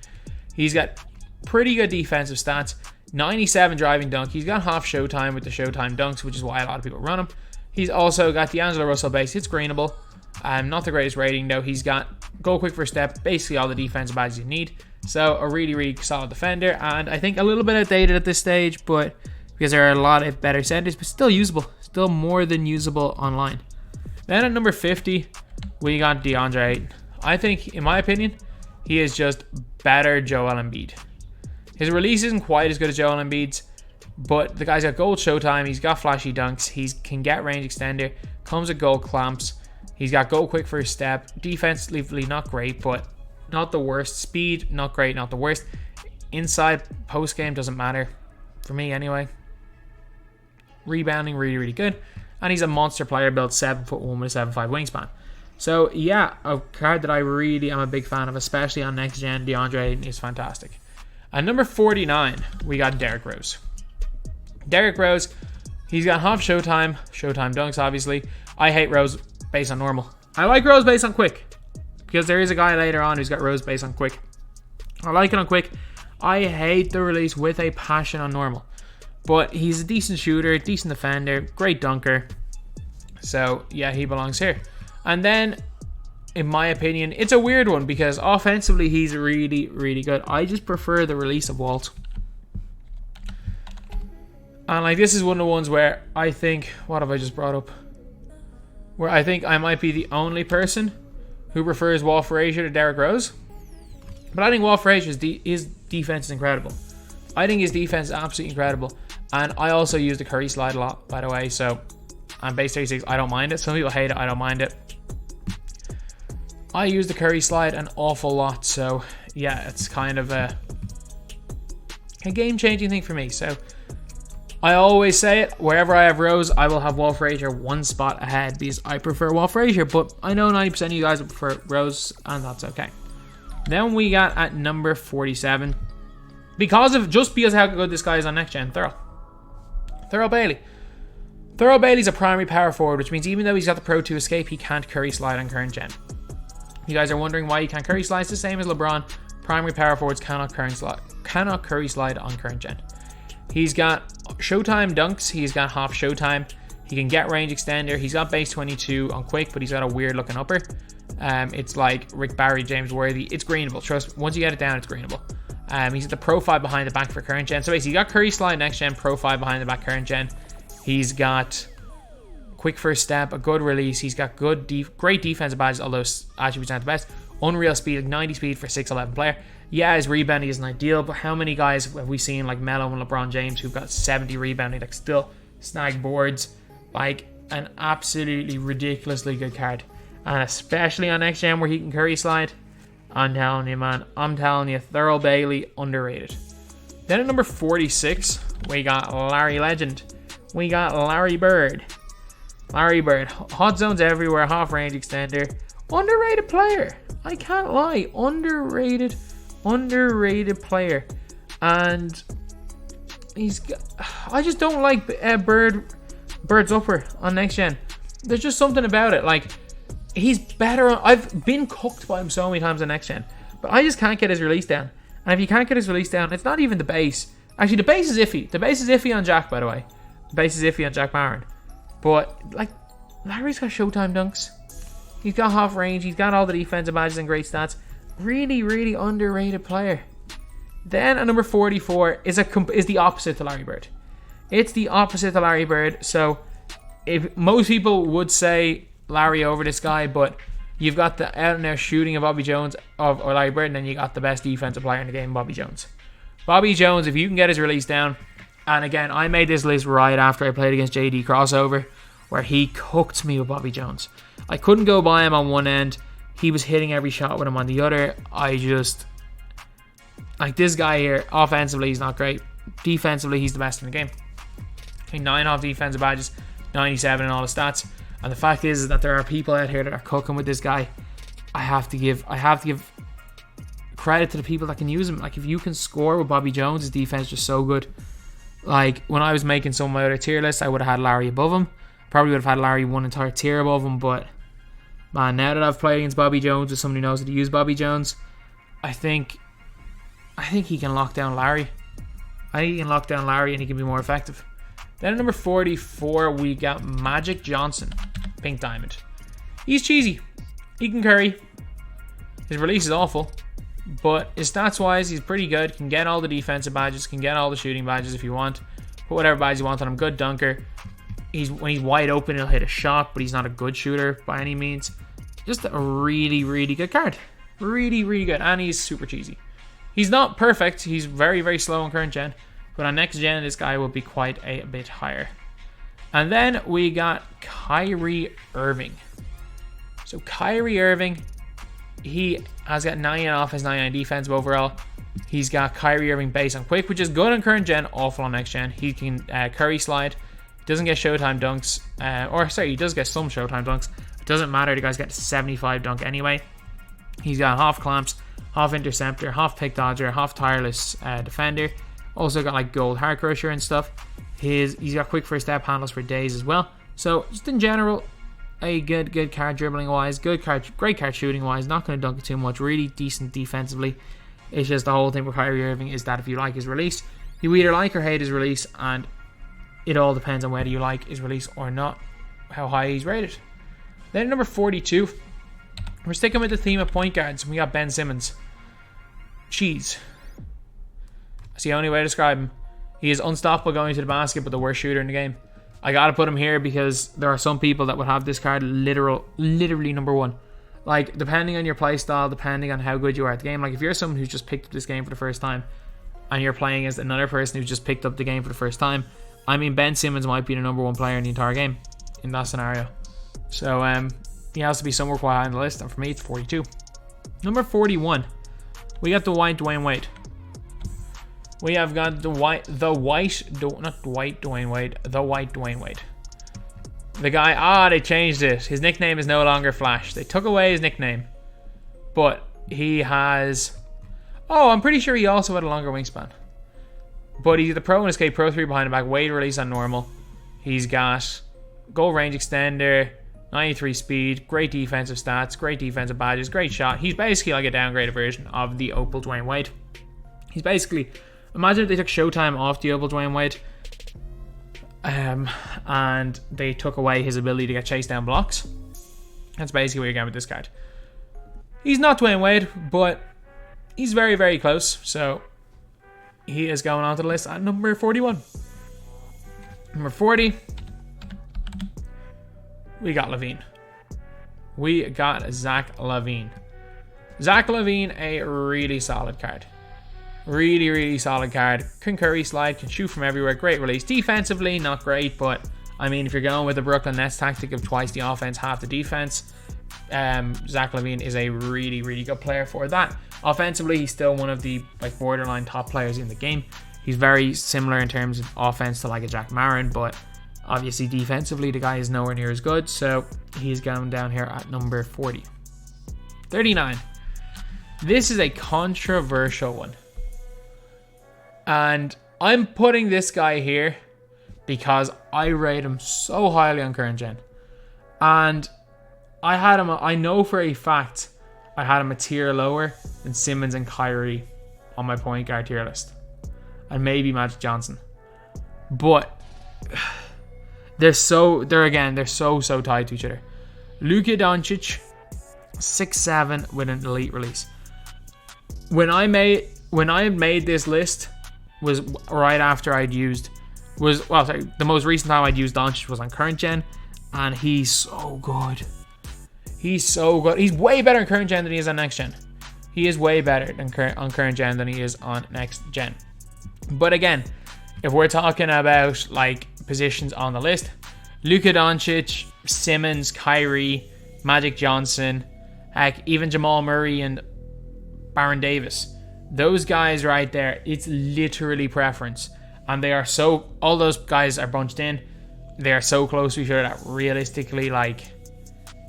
He's got pretty good defensive stats. 97 driving dunk. He's got half showtime with the showtime dunks, which is why a lot of people run him. He's also got the D'Angelo Russell base. It's greenable. Not the greatest rating, though. He's got go quick first step, basically all the defensive badges you need. So a really, really solid defender, and I think a little bit outdated at this stage, but because there are a lot of better centers, but still usable. Still more than usable online. Then at number 50, we got DeAndre Ayton. I think, in my opinion, he is just better Joel Embiid. His release isn't quite as good as Joel Embiid's, but the guy's got gold showtime. He's got flashy dunks. He can get range extender. Comes with gold clamps. He's got go quick first step. Defensively, not great, but not the worst. Speed, not great, not the worst. Inside, post game, doesn't matter. For me, anyway. Rebounding, really, really good. And he's a monster player, built 7'1" with a 7'5" wingspan. So, yeah, a card that I really am a big fan of, especially on next gen. DeAndre Ayton is fantastic. At number 49, we got Derrick Rose. Derrick Rose, he's got half showtime dunks, obviously. I hate Rose based on normal. I like Rose based on quick, because there is a guy later on who's got Rose based on quick. I like it on quick. I hate the release with a passion on normal. But he's a decent shooter, decent defender, great dunker. So, yeah, he belongs here. And then, in my opinion, it's a weird one because offensively he's really, really good. I just prefer the release of Walt. And like this is one of the ones where I think, what have I just brought up? Where I think I might be the only person who prefers Walt Frazier to Derrick Rose. But I think Walt Frazier's his defense is incredible. I think his defense is absolutely incredible. And I also use the Curry slide a lot, by the way. So and base 36, I don't mind it. Some people hate it, I don't mind it. I use the Curry slide an awful lot, so yeah, it's kind of a game-changing thing for me. So I always say it, wherever I have Rose, I will have Wall Frazier one spot ahead because I prefer Wall Frazier, but I know 90% of you guys would prefer Rose, and that's okay. Then we got at number 47, because of how good this guy is on next gen, Thurl Bailey. Thurl Bailey's a primary power forward, which means even though he's got the Pro 2 escape, he can't Curry slide on current gen. You guys are wondering why he can't Curry slide. It's the same as LeBron. Primary power forwards cannot Curry slide on current gen. He's got Showtime dunks. He's got half Showtime. He can get range extender. He's got base 22 on quick, but he's got a weird looking upper. It's like Rick Barry, James Worthy. It's greenable. Trust me, once you get it down, it's greenable. He's at the Pro 5 behind the back for current gen. So basically, he got Curry slide next gen, Pro 5 behind the back current gen. He's got quick first step, a good release. He's got great defensive badges, although attributes aren't the best. Unreal speed, like 90 speed for 6'11 player. Yeah, his rebounding isn't ideal, but how many guys have we seen like Melo and LeBron James who've got 70 rebounding, like still snag boards? Like an absolutely ridiculously good card. And especially on next gen where he can Curry slide. I'm telling you, man. I'm telling you, Thurl Bailey, underrated. Then at number 46, we got Larry Legend. We got Larry Bird. Larry Bird. Hot zones everywhere, half range extender. Underrated player. I can't lie. Underrated player. And I just don't like Bird's upper on next gen. There's just something about it. Like, he's better. I've been cooked by him so many times on next gen, but I just can't get his release down. And if you can't get his release down, it's not even the base. Actually, the base is iffy. The base is iffy on Jack, by the way. The base is iffy on Jack Barron. But, like, Larry's got Showtime dunks. He's got half range. He's got all the defensive badges and great stats. Really, really underrated player. Then at number 44 is the opposite to Larry Bird. It's the opposite to Larry Bird. So, if most people would say Larry over this guy, but you've got the out and out shooting of Bobby Jones or Larry Bird, and then you got the best defensive player in the game, Bobby Jones. Bobby Jones, if you can get his release down, and again, I made this list right after I played against JD Crossover, where he cooked me with Bobby Jones. I couldn't go by him on one end. He was hitting every shot with him on the other. Like this guy here, offensively, he's not great. Defensively, he's the best in the game. 9 off defensive badges, 97 in all the stats. And the fact is that there are people out here that are cooking with this guy. I have to give credit to the people that can use him. Like, if you can score with Bobby Jones, his defense is just so good. Like, when I was making some of my other tier lists, I would have had Larry above him. Probably would have had Larry one entire tier above him. But, man, now that I've played against Bobby Jones with someone who knows how to use Bobby Jones, I think he can lock down Larry. I think he can lock down Larry and he can be more effective. Then at number 44, we got Magic Johnson, Pink Diamond. He's cheesy. He can Curry. His release is awful. But his stats-wise, he's pretty good. Can get all the defensive badges. Can get all the shooting badges if you want. Put whatever badges you want on him. Good dunker. When he's wide open, he'll hit a shot, but he's not a good shooter by any means. Just a really, really good card. Really, really good. And he's super cheesy. He's not perfect. He's very, very slow on current gen. But on next gen, this guy will be quite a bit higher. And then we got Kyrie Irving. So Kyrie Irving, he has got 9 off his 99 defensive overall. He's got Kyrie Irving base on quick, which is good on current gen, awful on next gen. He can Curry slide. He doesn't get Showtime dunks. He does get some Showtime dunks. It doesn't matter. The guy's got 75 dunk anyway. He's got half clamps, half interceptor, half pick dodger, half tireless defender. Also got like gold heart crusher and stuff. He's got quick first step handles for days as well. So just in general, a good card dribbling wise, great card shooting wise. Not going to dunk it too much. Really decent defensively. It's just the whole thing with Kyrie Irving is that if you like his release, you either like or hate his release, and it all depends on whether you like his release or not, how high he's rated. Then number 42, we're sticking with the theme of point guards. We got Ben Simmons. Cheese. That's the only way to describe him. He is unstoppable going to the basket, but the worst shooter in the game. I gotta put him here because there are some people that would have this card literally number 1. Like, depending on your play style, depending on how good you are at the game. Like, if you're someone who's just picked up this game for the first time and you're playing as another person who's just picked up the game for the first time, I mean, Ben Simmons might be the number 1 player in the entire game. in that scenario. So he has to be somewhere quite high on the list, and for me it's 42. Number 41, we got Dwayne Wade. We have got the white Dwayne Wade. The guy, they changed it. His nickname is no longer Flash. They took away his nickname. But he has... Oh, I'm pretty sure he also had a longer wingspan. But he's the pro and escape, pro 3 behind the back, Wade release on normal. He's got goal range extender, 93 speed, great defensive stats, great defensive badges, great shot. He's basically like a downgraded version of the Opal Dwayne Wade. He's basically... Imagine if they took Showtime off the Opal Dwayne Wade. And they took away his ability to get chased down blocks. That's basically what you're getting with this card. He's not Dwayne Wade, but he's very, very close. So he is going onto the list at number 41. Number 40, we got LaVine. We got Zach LaVine. Zach LaVine, a really solid card. Really, really solid card. Can curry, slide, can shoot from everywhere. Great release. Defensively, not great, but I mean, if you're going with the Brooklyn Nets tactic of twice the offense, half the defense, Zach LaVine is a really, really good player for that. Offensively, he's still one of the borderline top players in the game. He's very similar in terms of offense to like a Jack Marin, but obviously defensively, the guy is nowhere near as good. So he's going down here at number 40. 39. This is a controversial one. And I'm putting this guy here because I rate him so highly on current gen. And I had him, I know for a fact, I had him a tier lower than Simmons and Kyrie on my point guard tier list. And maybe Magic Johnson. But they're so tied to each other. Luka Doncic, 6'7" with an elite release. When I made this list was right after the most recent time I'd used Doncic was on current gen, and he's so good. He's so good. He's way better on current gen than he is on next gen. He is way better on current gen than he is on next gen. But again, if we're talking about like positions on the list, Luka Doncic, Simmons, Kyrie, Magic Johnson, heck, even Jamal Murray and Baron Davis. Those guys right there, it's literally preference. And they are so, all those guys are bunched in. They are so close to each other that realistically, like,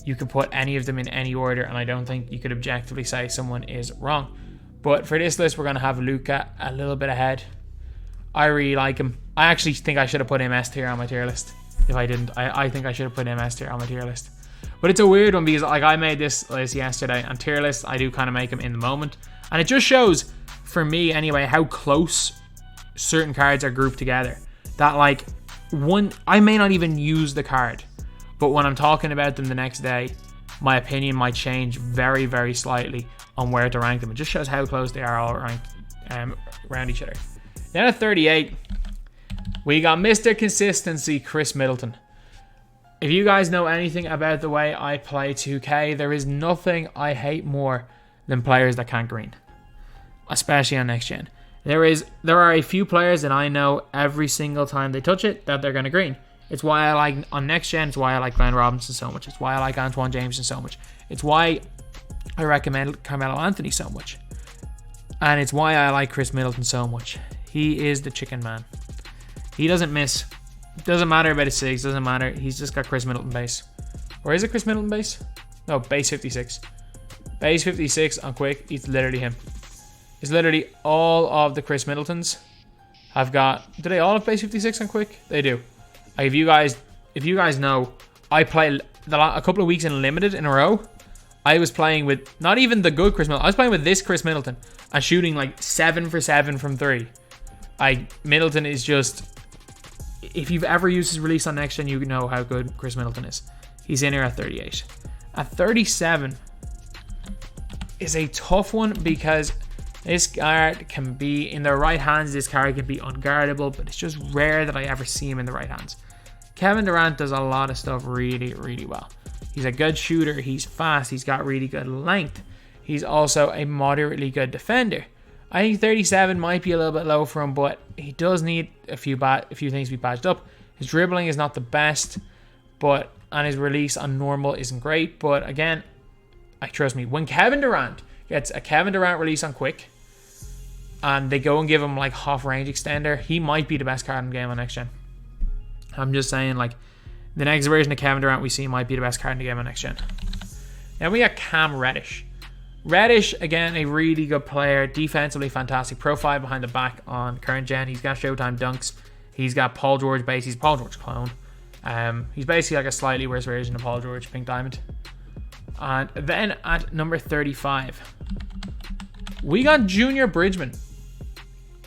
you could put any of them in any order, and I don't think you could objectively say someone is wrong. But for this list, we're going to have Luka a little bit ahead. I really like him. I actually think I should have put him S tier on my tier list. If I didn't, I think I should have put him S tier on my tier list. But it's a weird one because like I made this list yesterday, and tier lists, I do kind of make them in the moment. And it just shows, for me anyway, how close certain cards are grouped together. That like, I may not even use the card, but when I'm talking about them the next day, my opinion might change very, very slightly on where to rank them. It just shows how close they are all ranked around each other. Then at 38, we got Mr. Consistency, Chris Middleton. If you guys know anything about the way I play 2K, there is nothing I hate more than players that can't green, especially on next gen. There are a few players that I know every single time they touch it that they're going to green. It's why I like on next gen. It's why I like Glenn Robinson so much. It's why I like Antoine Jameson so much. It's why I recommend Carmelo Anthony so much, and it's why I like Chris Middleton so much. He is the chicken man. He doesn't miss. Doesn't matter about his SIGs. Doesn't matter. He's just got Chris Middleton base. Or is it Chris Middleton base? No, base 56. Base 56 on quick. It's literally him. It's literally all of the Chris Middletons have got. Do they all have base 56 on quick? They do. Like if you guys know, I played a couple of weeks in limited in a row. I was playing with not even the good Chris Middleton. I was playing with this Chris Middleton and shooting like 7 for 7 from 3. Middleton is just. If you've ever used his release on next gen, you know how good Chris Middleton is. He's in here at 38. At 37 is a tough one because this card can be in the right hands. This card can be unguardable, but it's just rare that I ever see him in the right hands. Kevin Durant does a lot of stuff really, really well. He's a good shooter. He's fast. He's got really good length. He's also a moderately good defender. I think 37 might be a little bit low for him, but he does need a few things to be patched up. His dribbling is not the best, and his release on normal isn't great. But again, trust me, when Kevin Durant gets a Kevin Durant release on quick, and they go and give him like half range extender, he might be the best card in the game on next gen. I'm just saying, like, the next version of Kevin Durant we see might be the best card in the game on next gen. Now we got Cam Reddish. Reddish, again, a really good player, defensively fantastic, profile behind the back on current gen. He's got Showtime dunks. He's got Paul George base. He's Paul George clone. He's basically like a slightly worse version of Paul George, Pink Diamond. And then at number 35, we got Junior Bridgman.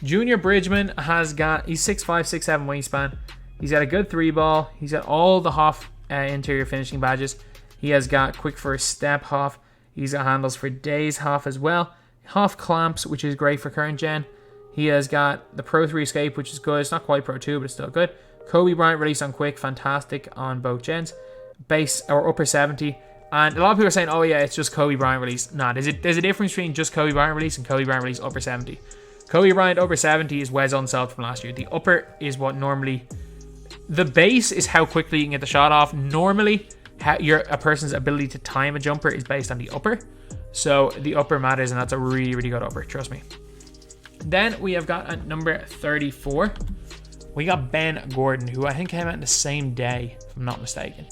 Junior Bridgman he's 6'5", 6'7" wingspan. He's got a good 3-ball. He's got all the half interior finishing badges. He has got quick first step half. He's got handles for days half as well. Half clamps, which is great for current gen. He has got the Pro 3 escape, which is good. It's not quite Pro 2, but it's still good. Kobe Bryant release on quick, fantastic on both gens. Base or upper 70. And a lot of people are saying, oh yeah, it's just Kobe Bryant release. Nah, there's a difference between just Kobe Bryant release and Kobe Bryant release upper 70. Kobe Bryant upper 70 is Wes Unseld from last year. The upper is what normally... The base is how quickly you can get the shot off. Normally, a person's ability to time a jumper is based on the upper. So the upper matters, and that's a really, really good upper, trust me. Then we have got at number 34, we got Ben Gordon, who I think came out in the same day, if I'm not mistaken.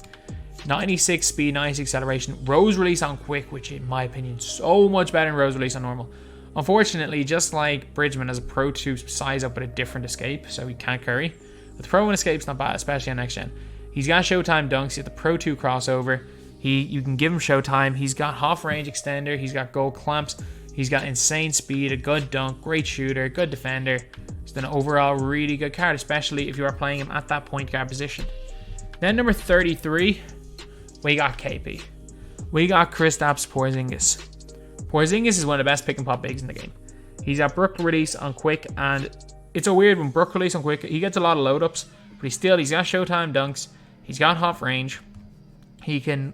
96 speed, 96 acceleration, Rose release on quick, which in my opinion, so much better than Rose release on normal. Unfortunately, just like Bridgman has a Pro 2 size up with a different escape, so he can't carry. But the Pro 1 escape's not bad, especially on next gen. He's got Showtime dunks, he's got the Pro 2 crossover. You can give him Showtime. He's got half range extender, he's got gold clamps, he's got insane speed, a good dunk, great shooter, good defender. He's an overall really good card, especially if you are playing him at that point guard position. Then number 33, we got KP. We got Kristaps Porzingis. Porzingis is one of the best pick and pop bigs in the game. He's got Brooke release on quick, and it's a weird one. Brooke release on quick, he gets a lot of load ups, but he's got Showtime dunks, he's got half range, he can't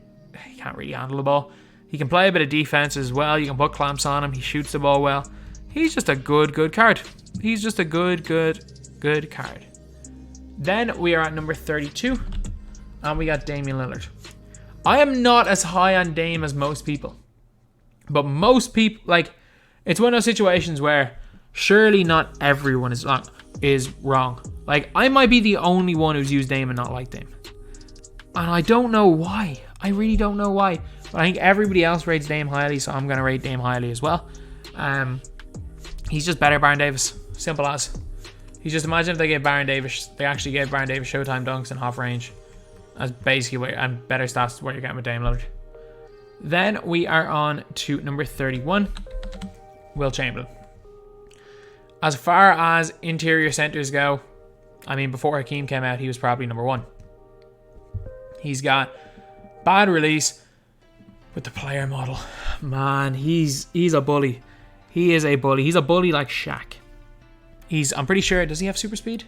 really handle the ball. He can play a bit of defense as well. You can put clamps on him. He shoots the ball well. He's just a good card. He's just a good card. Then we are at number 32, and we got Damien Lillard. I am not as high on Dame as most people, but most people, like, it's one of those situations where surely not everyone is wrong. Like, I might be the only one who's used Dame and not like Dame, and I don't know why. I really don't know why. But I think everybody else rates Dame highly, so I'm going to rate Dame highly as well. He's just better Baron Davis. Simple as. He's just, imagine if they actually gave Baron Davis Showtime dunks and half range. That's basically and better stats what you're getting with Dame Lillard. Then we are on to number 31, Will Chamberlain. As far as interior centers go, I mean, before Hakeem came out, he was probably number 1. He's got bad release, but the player model, man, he's a bully. He is a bully. He's a bully like Shaq. I'm pretty sure, does he have super speed?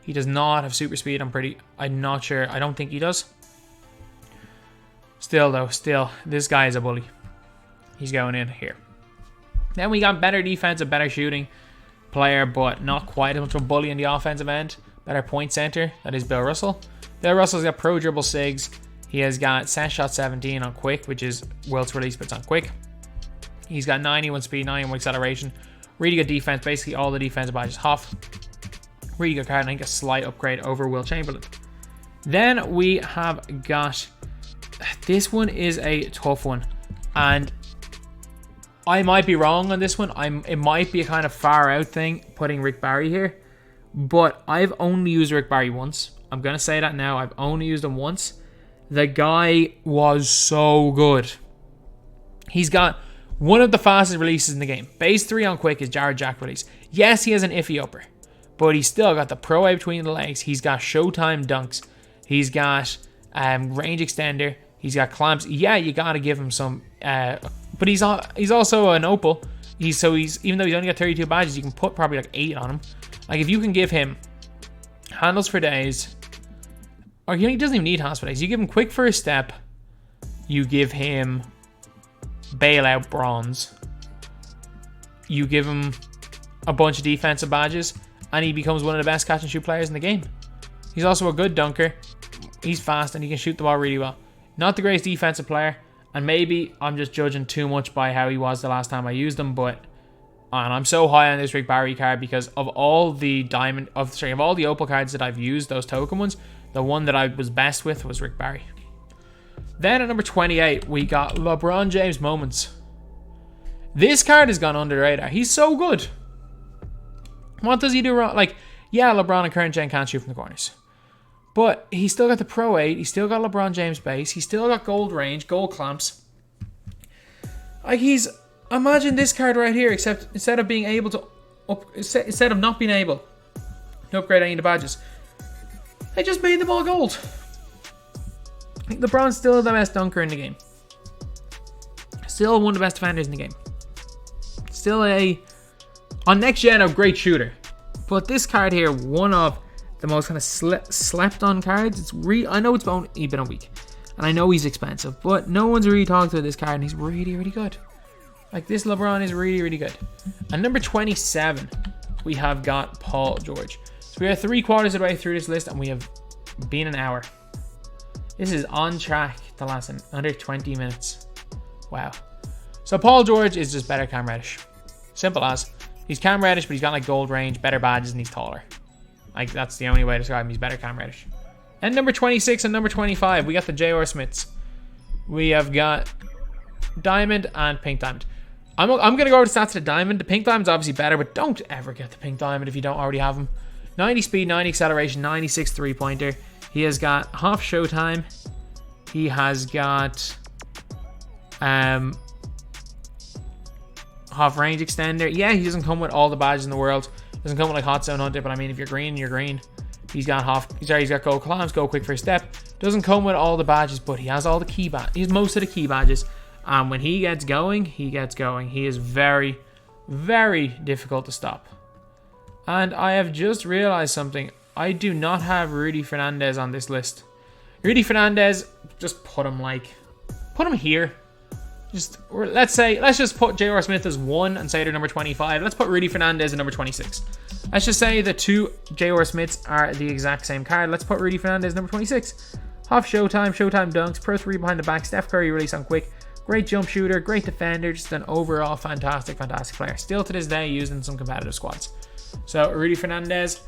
He does not have super speed. I'm not sure. I don't think he does. Still, this guy is a bully. He's going in here. Then we got better defense, a better shooting player, but not quite as much of a bully in the offensive end. Better point center, that is Bill Russell. Bill Russell's got pro dribble SIGs. He has got set shot 17 on quick, which is Wilt's release, but it's on quick. He's got 91 speed, 91 acceleration. Really good defense, basically all the defensive badges half. Really good card, and I think a slight upgrade over Will Chamberlain. Then we have got, this one is a tough one, and I might be wrong on this one. It might be a kind of far out thing putting Rick Barry here, but I've only used Rick Barry once. I'm going to say that now. I've only used him once. The guy was so good. He's got one of the fastest releases in the game. Base 3 on quick is Jared Jack release. Yes, he has an iffy upper, but he's still got the pro A between the legs. He's got Showtime dunks. He's got range extender. He's got clamps. Yeah, you got to give him some. But he's also an opal. Even though he's only got 32 badges, you can put probably like 8 on him. Like, if you can give him handles for days, or he doesn't even need handles for days. You give him quick first step. You give him bailout bronze. You give him a bunch of defensive badges, and he becomes one of the best catch and shoot players in the game. He's also a good dunker. He's fast and he can shoot the ball really well. Not the greatest defensive player, and maybe I'm just judging too much by how he was the last time I used him, but and I'm so high on this Rick Barry card because of all the of all the Opal cards that I've used, those token ones, the one that I was best with was Rick Barry. Then at number 28, we got LeBron James moments. This card has gone under the radar. He's so good. What does he do wrong? Like, yeah, LeBron and current gen can't shoot from the corners. But he's still got the Pro 8. He's still got LeBron James base. He's still got gold range, gold clamps. Like, imagine this card right here, except instead of being able to instead of not being able to upgrade any of the badges, they just made them all gold. Like, LeBron's still the best dunker in the game. Still one of the best defenders in the game. Still on next gen, a great shooter. But this card here, one of the most kind of slept on cards. I know it's only been a week, and I know he's expensive, but no one's really talked about this card, and he's really, really good. Like, this LeBron is really, really good. At number 27, we have got Paul George. So we are 3/4 of the way through this list, and we have been an hour. This is on track to last in under 20 minutes. Wow. So Paul George is just better Cam Reddish. Simple as. He's Cam Reddish, but he's got like gold range, better badges, and he's taller. Like, that's the only way to describe him. He's better Cam Reddish. And number 26 and number 25, we got the J.R. Smiths. We have got Diamond and Pink Diamond. I'm going to go over the stats to the Diamond. The Pink Diamond's obviously better, but don't ever get the Pink Diamond if you don't already have him. 90 speed, 90 acceleration, 96 three-pointer. He has got half showtime. He has got half range extender. Yeah, he doesn't come with all the badges in the world. Doesn't come with like Hot Zone Hunter, but I mean, if you're green, you're green. He's got gold clamps, go quick first step. Doesn't come with all the badges, but he has all the key badges. He has most of the key badges. And when he gets going, he gets going. He is very, very difficult to stop. And I have just realized something. I do not have Rudy Fernandez on this list. Rudy Fernandez, just put him here. Let's just put J.R. Smith as 1 and say they're number 25. Let's put Rudy Fernandez at number 26. Let's just say the two J.R. Smiths are the exact same card. Let's put Rudy Fernandez number 26. Half showtime dunks, Pro 3 behind the back, Steph Curry release on quick. Great jump shooter, great defender, just an overall fantastic player. Still to this day used in some competitive squads. So Rudy Fernandez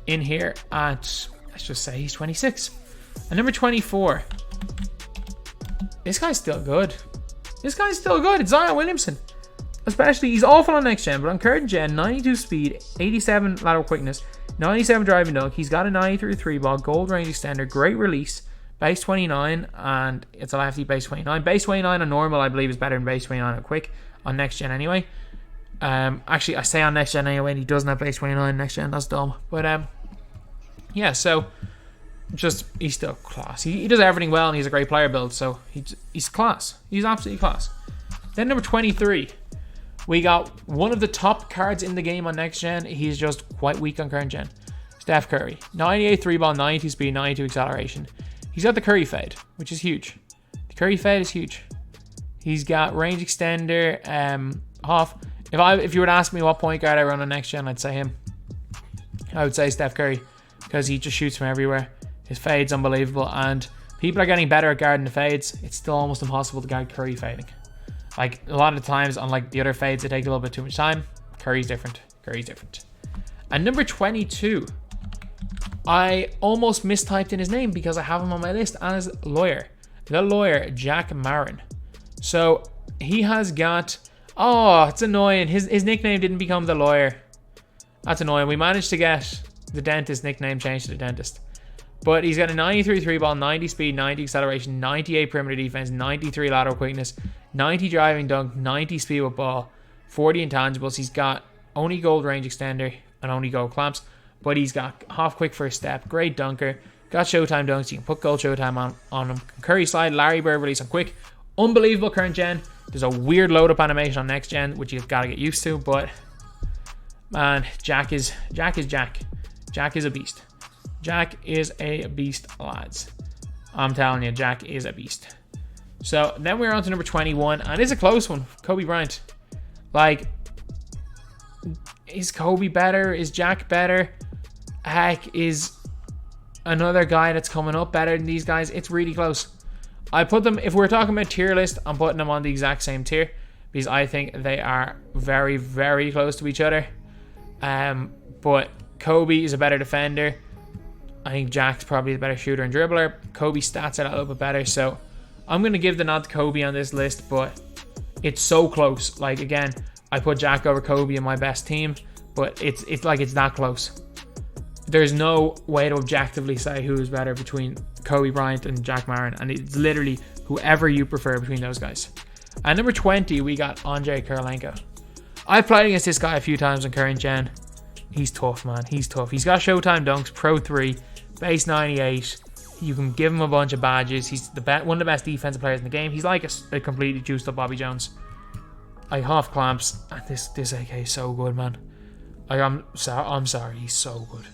in here at, let's just say he's 26. And number 24. This guy's still good. It's Zion Williamson. Especially, he's awful on next gen, but on current gen, 92 speed, 87 lateral quickness, 97 driving dunk. He's got a 93 3 ball, gold range extender, great release. Base 29, and it's a lefty base 29. Base 29 on normal, I believe, is better than base 29 on quick on next gen anyway. Actually, I say on next gen anyway, and he doesn't have base 29 next gen. That's dumb. But yeah, so he's still class. He does everything well, and he's a great player build. So he's class. He's absolutely class. Then number 23, we got one of the top cards in the game on next gen. He's just quite weak on current gen. Steph Curry, 98 3 ball, 92 speed, 92 acceleration. He's got the Curry fade, which is huge. The Curry fade is huge. He's got range extender, half. If you were to ask me what point guard I run on next gen, I'd say him. I would say Steph Curry, because he just shoots from everywhere. His fade's unbelievable, and people are getting better at guarding the fades. It's still almost impossible to guard Curry fading. Like, a lot of the times, unlike the other fades, it takes a little bit too much time. Curry's different. And number 22. I almost mistyped in his name because I have him on my list as the lawyer, Jack Marin. So he has got, it's annoying. His nickname didn't become the lawyer. That's annoying. We managed to get the dentist nickname changed to the dentist. But he's got a 93 3 ball, 90 speed, 90 acceleration, 98 perimeter defense, 93 lateral quickness, 90 driving dunk, 90 speed with ball, 40 intangibles. He's got only gold range extender and only gold clamps. But he's got half quick first step, great dunker, got showtime dunks, you can put gold showtime on him. Curry slide, Larry Bird release on quick. Unbelievable current gen. There's a weird load up animation on next gen, which you've got to get used to, but man, Jack is Jack. Jack is a beast. Jack is a beast, lads. I'm telling you, Jack is a beast. So then we're on to number 21, and it's a close one. Kobe Bryant. Like, is Kobe better? Is Jack better? Heck, is another guy that's coming up better than these guys. It's really close. I put them, if we're talking about tier list, I'm putting them on the exact same tier because I think they are very, very close to each other. But Kobe is a better defender. I think Jack's probably the better shooter and dribbler. Kobe's stats are a little bit better, so I'm going to give the nod to Kobe on this list, but it's so close. Like, again, I put Jack over Kobe in my best team, but it's like it's that close. There's no way to objectively say who is better between Kobe Bryant and Jack Marin, and it's literally whoever you prefer between those guys. At number 20, we got Andrei Kirilenko. I've played against this guy a few times in current gen. He's tough, man. He's tough. He's got Showtime dunks, Pro 3, base 98. You can give him a bunch of badges. He's one of the best defensive players in the game. He's like a completely juiced up Bobby Jones. I half clamps. This AK is so good, man. I'm sorry. He's so good.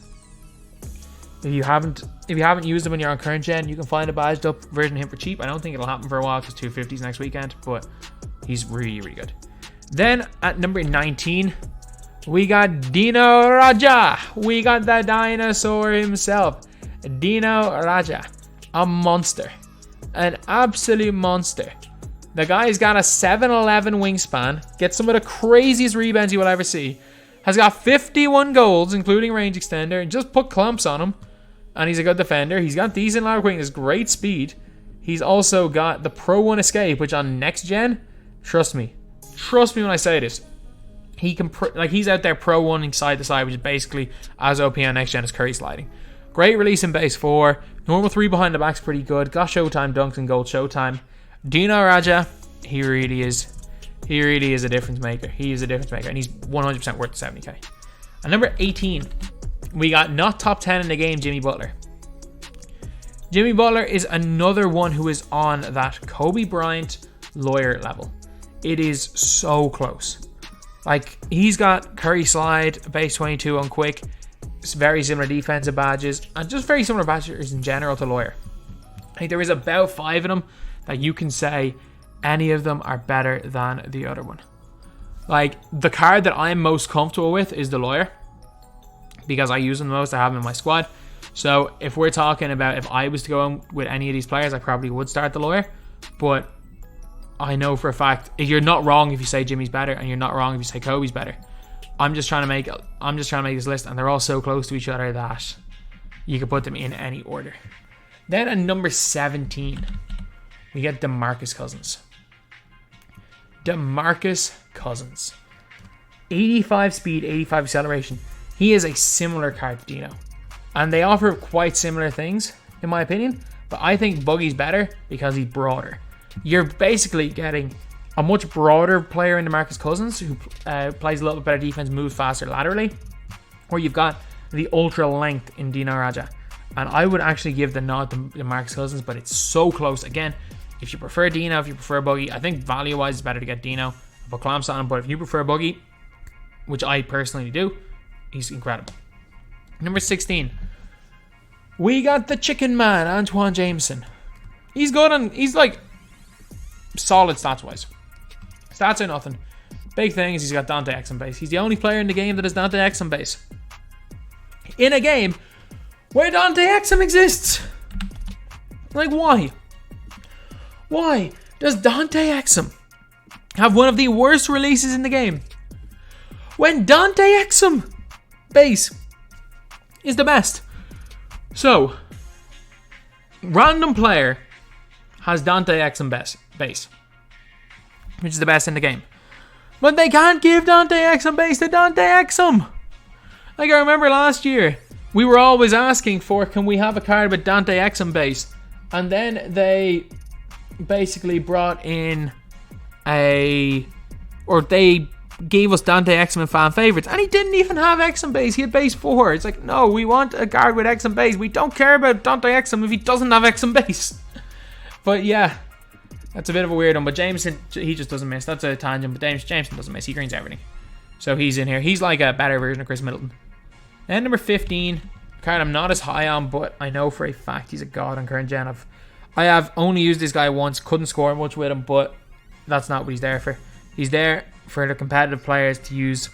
If you haven't used him when you're on current gen, you can find a badged up version of him for cheap. I don't think it'll happen for a while because 250s next weekend, but he's really, really good. Then at number 19, we got Dino Raja. We got the dinosaur himself, Dino Raja. A monster. An absolute monster. The guy's got a 7'11" wingspan, gets some of the craziest rebounds you will ever see, has got 51 goals, including range extender, and just put clamps on him. And he's a good defender. He's got decent lateral quickness, great speed. He's also got the Pro 1 escape, which on next gen, trust me when I say this, he can he's out there Pro 1 side to side, which is basically as OP on next gen as Curry sliding. Great release in base 4. Normal 3 behind the back's pretty good. Got Showtime dunks and gold Showtime. Dino Raja, he really is a difference maker. He is a difference maker, and he's 100% worth the 70k. At number 18, we got not top 10 in the game, Jimmy Butler. Jimmy Butler is another one who is on that Kobe Bryant lawyer level. It is so close. Like, he's got Curry slide, base 22 on quick. It's very similar defensive badges, and just very similar badges in general to lawyer. I think there is about 5 of them that you can say any of them are better than the other one. Like, the card that I'm most comfortable with is the lawyer, because I use them the most. I have them in my squad. So if we're talking about if I was to go in with any of these players, I probably would start the lawyer. But I know for a fact you're not wrong if you say Jimmy's better, and you're not wrong if you say Kobe's better. I'm just trying to make this list, and they're all so close to each other that you could put them in any order. Then at number 17, we get DeMarcus Cousins. DeMarcus Cousins, 85 speed, 85 acceleration. He is a similar card to Dino, and they offer quite similar things, in my opinion. But I think Boogie's better because he's broader. You're basically getting a much broader player in DeMarcus Cousins who plays a little bit better defense, moves faster laterally, or you've got the ultra length in Dino Raja. And I would actually give the nod to DeMarcus Cousins, but it's so close. Again, if you prefer Dino, if you prefer Boogie, I think value-wise it's better to get Dino, put clamps on him. But if you prefer Boogie, which I personally do, he's incredible. Number 16, we got the chicken man, Antoine Jameson. He's good, and he's like solid stats-wise. Stats are nothing. Big thing is he's got Dante Exum base. He's the only player in the game that has Dante Exum base. In a game where Dante Exum exists. Like, why? Why does Dante Exum have one of the worst releases in the game when Dante Exum base is the best? So, random player has Dante Exum base, which is the best in the game. But they can't give Dante Exum base to Dante Exum. Like, I remember last year, we were always asking for, can we have a card with Dante Exum base? And then they basically brought in they gave us Dante Exum and fan favorites, and he didn't even have Exum base. He had base 4. It's like, no, we want a guard with Exum base. We don't care about Dante Exum if he doesn't have Exum base. But yeah, that's a bit of a weird one. But Jameson, he just doesn't miss. That's a tangent, but Jameson doesn't miss. He greens everything. So he's in here. He's like a better version of Chris Middleton. And number 15, card I'm not as high on, but I know for a fact he's a god on current gen. I have only used this guy once, couldn't score much with him, but that's not what he's there for. He's there for the competitive players to use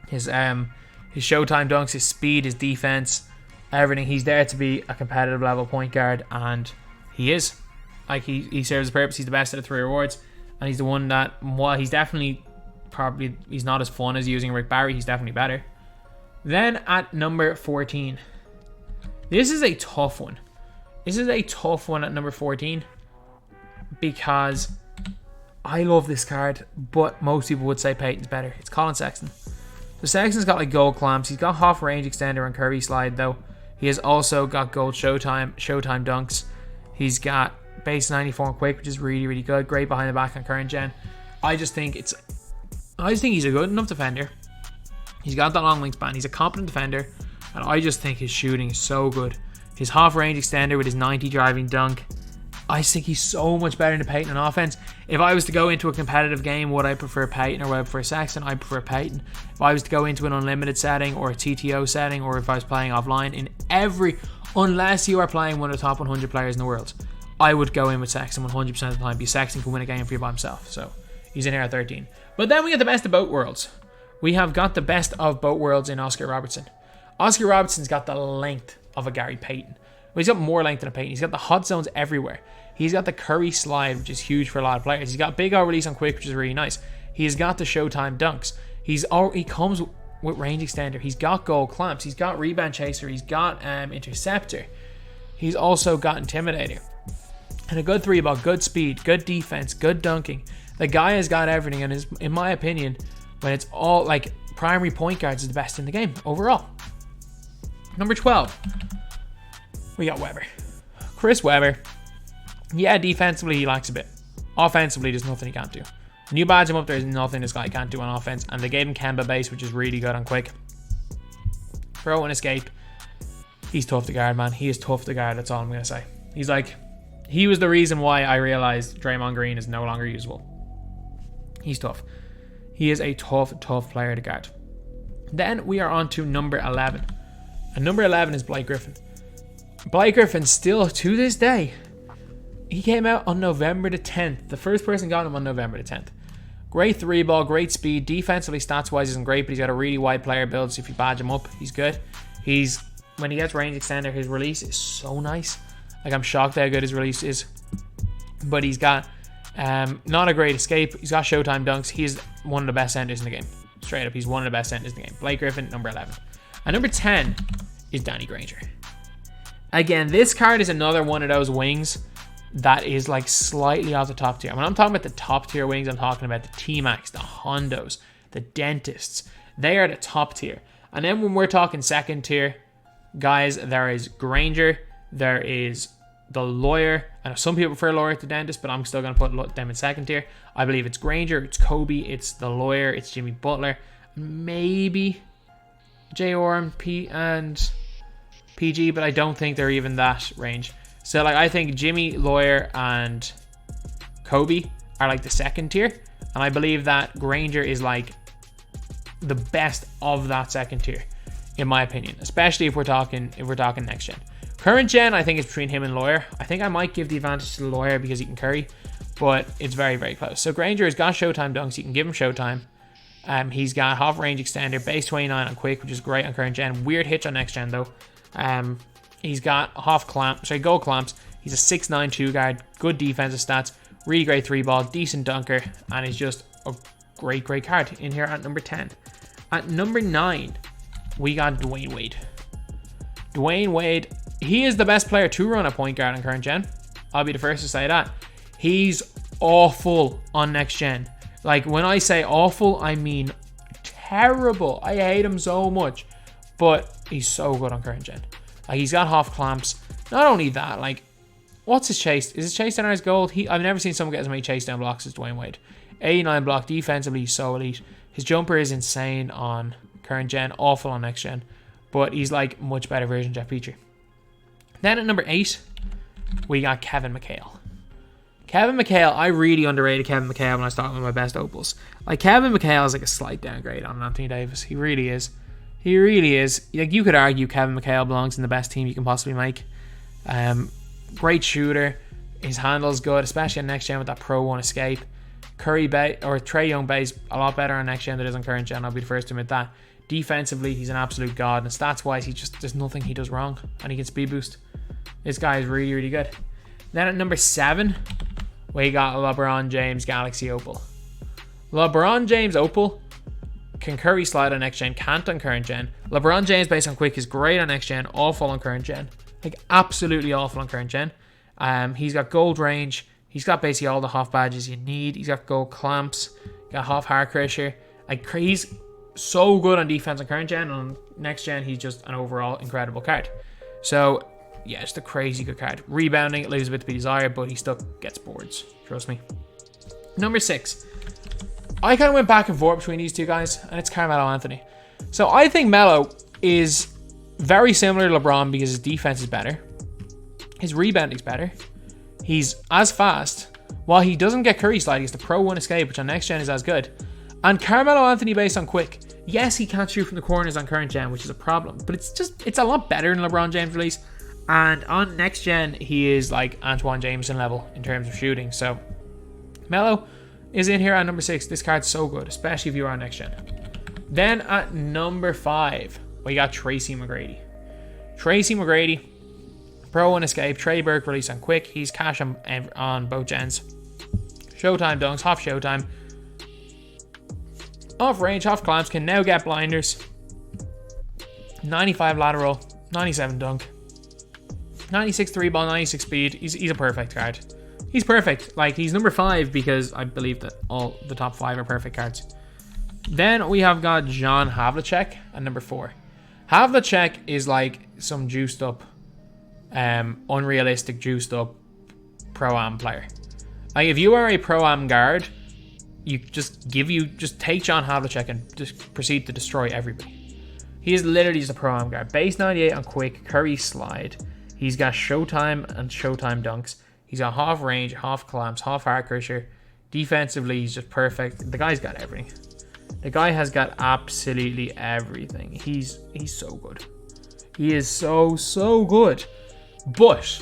his Showtime dunks, his speed, his defense, everything. He's there to be a competitive level point guard, and he is. Like, he serves a purpose. He's the best of the 3 rewards, and he's the one that, while he's definitely he's not as fun as using Rick Barry, he's definitely better. Then at number 14, this is a tough one. This is a tough one at number 14 because I love this card, but most people would say Peyton's better. It's Colin Sexton. So Sexton's got like gold clamps. He's got half range extender and curvy slide though. He has also got gold showtime dunks. He's got base 94 and quick, which is really, really good. Great behind the back on current gen. I just think he's a good enough defender. He's got that long wingspan. He's a competent defender, and I just think his shooting is so good. His half range extender with his 90 driving dunk. I just think he's so much better than Peyton on offense. If I was to go into a competitive game, would I prefer Peyton or would I prefer Sexton? I prefer Peyton. If I was to go into an unlimited setting or a TTO setting, or if I was playing offline, unless you are playing one of the top 100 players in the world, I would go in with Sexton 100% of the time, because Sexton can win a game for you by himself. So he's in here at 13. But then we get the best of both worlds. We have got the best of both worlds in Oscar Robertson. Oscar Robertson's got the length of a Gary Payton. Well, he's got more length than a Payton. He's got the hot zones everywhere. He's got the Curry slide, which is huge for a lot of players. He's got big out release on quick, which is really nice. He's got the Showtime dunks. He comes with range extender. He's got gold clamps. He's got rebound chaser. He's got interceptor. He's also got intimidator. And a good 3-ball, good speed, good defense, good dunking. The guy has got everything, and is, in my opinion, when it's all like primary point guards, is the best in the game overall. Number 12, we got Webber. Chris Webber. Yeah, defensively he lacks a bit. Offensively, there's nothing he can't do. When you badge him up, there's nothing this guy can't do on offense. And they gave him Kemba base, which is really good on quick. Throw and escape. He's tough to guard, man. He is tough to guard. That's all I'm going to say. He was the reason why I realized Draymond Green is no longer usable. He's tough. He is a tough player to guard. Then we are on to number 11. And number 11 is Blake Griffin. Blake Griffin still, to this day, he came out on November the 10th. The first person got him on November the 10th. Great 3-ball, great speed. Defensively, stats-wise, isn't great, but he's got a really wide player build, so if you badge him up, he's good. When he gets range extender, his release is so nice. Like, I'm shocked how good his release is. But he's got not a great escape. He's got Showtime dunks. He's one of the best centers in the game. Straight up, he's one of the best centers in the game. Blake Griffin, number 11. And number 10 is Danny Granger. Again, this card is another one of those wings that is like slightly off the top tier. When I'm talking about the top tier wings, I'm talking about the T-Max, the Hondos, the Dentists. They are the top tier. And then when we're talking second tier, guys, there is Granger, there is the Lawyer. And some people prefer Lawyer to Dentist, but I'm still going to put them in second tier. I believe it's Granger, it's Kobe, it's the Lawyer, it's Jimmy Butler, maybe J.R. and PG, but I don't think they're even that range. So, like, I think Jimmy, Lawyer, and Kobe are like the second tier, and I believe that Granger is like the best of that second tier, in my opinion. Especially if we're talking next gen. Current gen, I think it's between him and Lawyer. I think I might give the advantage to the Lawyer because he can curry, but it's very, very close. So Granger has got Showtime dunks. You can give him Showtime. He's got half range extender, base 29 on quick, which is great on current gen. Weird hitch on next gen though. He's got gold clamps. He's a 6'9" 2 guard, good defensive stats, really great 3-ball, decent dunker, and he's just a great card in here at number 10. At number 9, we got Dwayne Wade. Dwayne Wade, he is the best player to run a point guard on current gen. I'll be the first to say that. He's awful on next gen. Like, when I say awful, I mean terrible. I hate him so much, but he's so good on current gen. Like, he's got half clamps. Not only that, like, what's his chase? Is his chase down his gold? I've never seen someone get as many chase down blocks as Dwayne Wade. 89 block defensively, he's so elite. His jumper is insane on current gen, awful on next gen, but he's like much better version of Jeff Petrie. Then at number 8, we got Kevin McHale. Kevin McHale, I really underrated Kevin McHale when I was talking about my best opals. Like, Kevin McHale is like a slight downgrade on Anthony Davis. He really is. He really is. Like, you could argue Kevin McHale belongs in the best team you can possibly make. Great shooter. His handle's good, especially on next gen with that Pro 1 escape. Curry or Trae Young base a lot better on next gen than it is on current gen. I'll be the first to admit that. Defensively, he's an absolute god. And stats-wise, there's nothing he does wrong. And he can speed boost. This guy is really, really good. Then at number 7, we got LeBron James Galaxy Opal. LeBron James Opal can Curry slide on next gen, can't on current gen. LeBron James based on quick is great on next gen, awful on current gen. Like absolutely awful on current gen. He's got gold range. He's got basically all the half badges you need. He's got gold clamps. Got half heart crusher. Like he's so good on defense on current gen. On next gen, he's just an overall incredible card. So yeah, it's a crazy good card. Rebounding, it leaves a bit to be desired, but he still gets boards. Trust me. Number 6. I kind of went back and forth between these two guys, and it's Carmelo Anthony. So I think Melo is very similar to LeBron because his defense is better. His rebounding is better. He's as fast. While he doesn't get Curry slide, he has the Pro 1 escape, which on next gen is as good. And Carmelo Anthony based on quick. Yes, he can't shoot from the corners on current gen, which is a problem. But it's a lot better than LeBron James' release. And on next gen, he is like Antoine Jameson level in terms of shooting. So Melo is in here at number 6. This card's so good, especially if you are on next gen. Then at number 5, we got Tracy McGrady. Tracy McGrady, Pro 1 escape, Trey Burke release on quick. He's cash on both gens. Showtime dunks, half showtime. Off range, half clamps, can now get blinders. 95 lateral, 97 dunk. 96 3 ball, 96 speed. He's a perfect card. He's perfect. Like, he's number 5 because I believe that all the top 5 are perfect cards. Then we have got John Havlicek at number 4. Havlicek is like some juiced up, unrealistic juiced up pro-am player. Like, if you are a pro-am guard, just take John Havlicek and just proceed to destroy everybody. He is literally just a pro-am guard. Base 98 on quick, Curry slide. He's got showtime and showtime dunks. He's got half range, half clamps, half heart crusher. Defensively, he's just perfect. The guy's got everything. The guy has got absolutely everything. He's so good. He is so good. But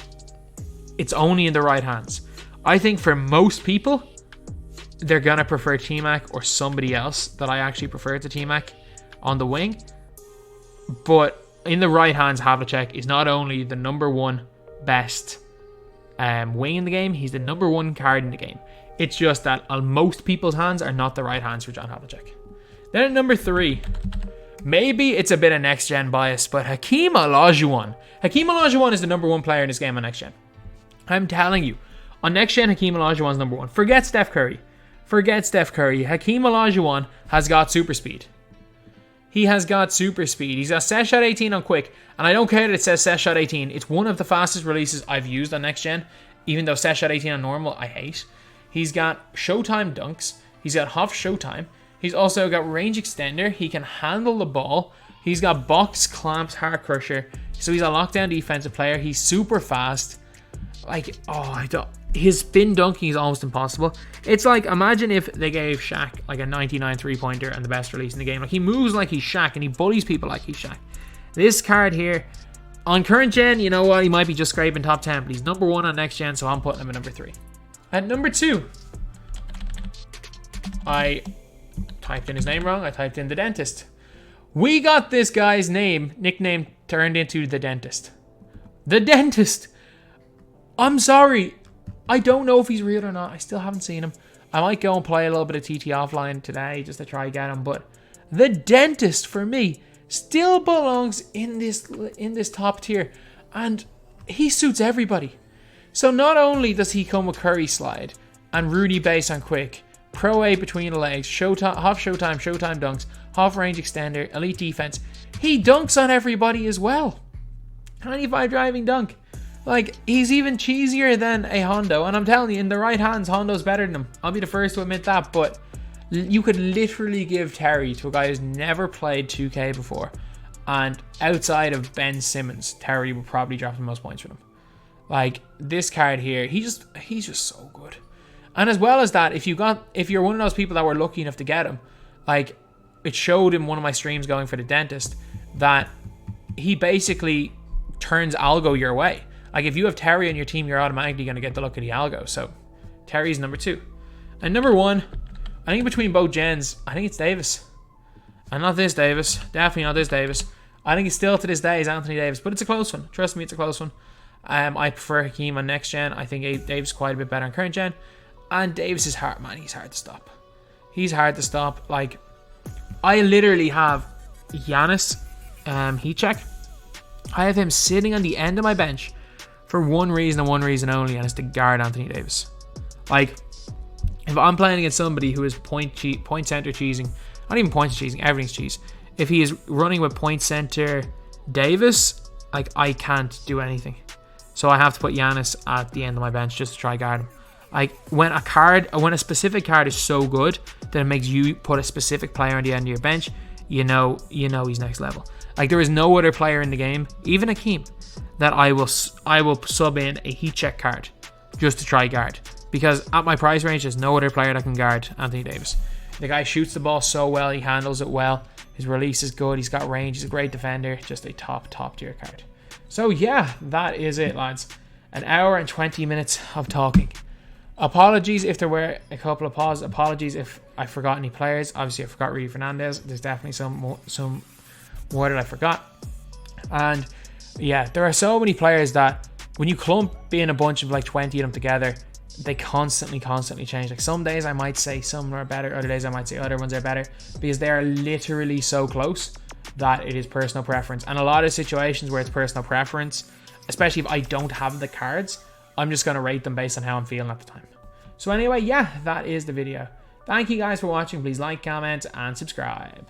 it's only in the right hands. I think for most people, they're going to prefer T-Mac or somebody else that I actually prefer to T-Mac on the wing. But in the right hands, Havlicek is not only the number 1 best wing in the game, he's the number 1 card in the game. It's just that most people's hands are not the right hands for John Havlicek. Then at number 3, maybe it's a bit of next gen bias, but Hakeem Olajuwon. Hakeem Olajuwon is the number 1 player in this game on next gen. I'm telling you, on next gen, Hakeem Olajuwon's number 1. Forget Steph Curry. Hakeem Olajuwon has got super speed. He has got super speed. He's got set shot 18 on quick. And I don't care that it says set shot 18. It's one of the fastest releases I've used on next gen. Even though set shot 18 on normal, I hate. He's got showtime dunks. He's got half showtime. He's also got range extender. He can handle the ball. He's got box clamps, heart crusher. So he's a lockdown defensive player. He's super fast. Like, his spin dunking is almost impossible. It's like, imagine if they gave Shaq like a 99 3-pointer and the best release in the game. Like, he moves like he's Shaq and he bullies people like he's Shaq. This card here, on current gen, you know what? He might be just scraping top 10, but he's number 1 on next gen, so I'm putting him at number 3. At number 2, I typed in his name wrong. I typed in the dentist. We got this guy's nickname turned into the dentist. The dentist. I'm sorry. I don't know if he's real or not. I still haven't seen him. I might go and play a little bit of TT offline today just to try and get him. But the dentist, for me, still belongs in this top tier. And he suits everybody. So not only does he come with Curry slide and Rudy base on quick, Pro 8 between the legs, half showtime dunks, half range extender, elite defense, he dunks on everybody as well. 95 driving dunk. Like, he's even cheesier than a Hondo. And I'm telling you, in the right hands, Hondo's better than him. I'll be the first to admit that. But you could literally give Terry to a guy who's never played 2K before. And outside of Ben Simmons, Terry would probably drop the most points for them. Like, this card here, he's just so good. And as well as that, if you're one of those people that were lucky enough to get him, like, it showed in one of my streams going for the dentist that he basically turns algo your way. Like, if you have Terry on your team, you're automatically going to get the look of the algo. So, Terry's number 2. And number 1, I think between both gens, I think it's Davis. And not this Davis. Definitely not this Davis. I think it's still to this day is Anthony Davis, but it's a close one. Trust me, it's a close one. I prefer Hakeem on next gen. I think Davis is quite a bit better on current gen. And Davis is hard, man. He's hard to stop. He's hard to stop. Like, I literally have Giannis heat check. I have him sitting on the end of my bench for one reason and one reason only, and it's to guard Anthony Davis. Like, if I'm playing against somebody who is point center cheesing, not even point cheesing, everything's cheese. If he is running with point center Davis, like, I can't do anything. So I have to put Giannis at the end of my bench just to try guard him. Like, when a specific card is so good that it makes you put a specific player on the end of your bench, you know he's next level. Like, there is no other player in the game, even Hakeem, that I will sub in a heat check card just to try guard. Because at my price range, there's no other player that can guard Anthony Davis. The guy shoots the ball so well, he handles it well, his release is good, he's got range, he's a great defender, just a top tier card. So yeah, that is it, lads. An hour and 20 minutes of talking. Apologies if there were a couple of pauses. Apologies if I forgot any players. Obviously, I forgot Rudy Fernandez. There's definitely some more that I forgot. And yeah, there are so many players that when you clump in a bunch of like 20 of them together, they constantly change. Like, some days I might say some are better, other days I might say other ones are better, because they are literally so close that it is personal preference. And a lot of situations where it's personal preference, especially if I don't have the cards, I'm just going to rate them based on how I'm feeling at the time. So anyway, yeah, that is the video. Thank you guys for watching. Please like, comment, and subscribe.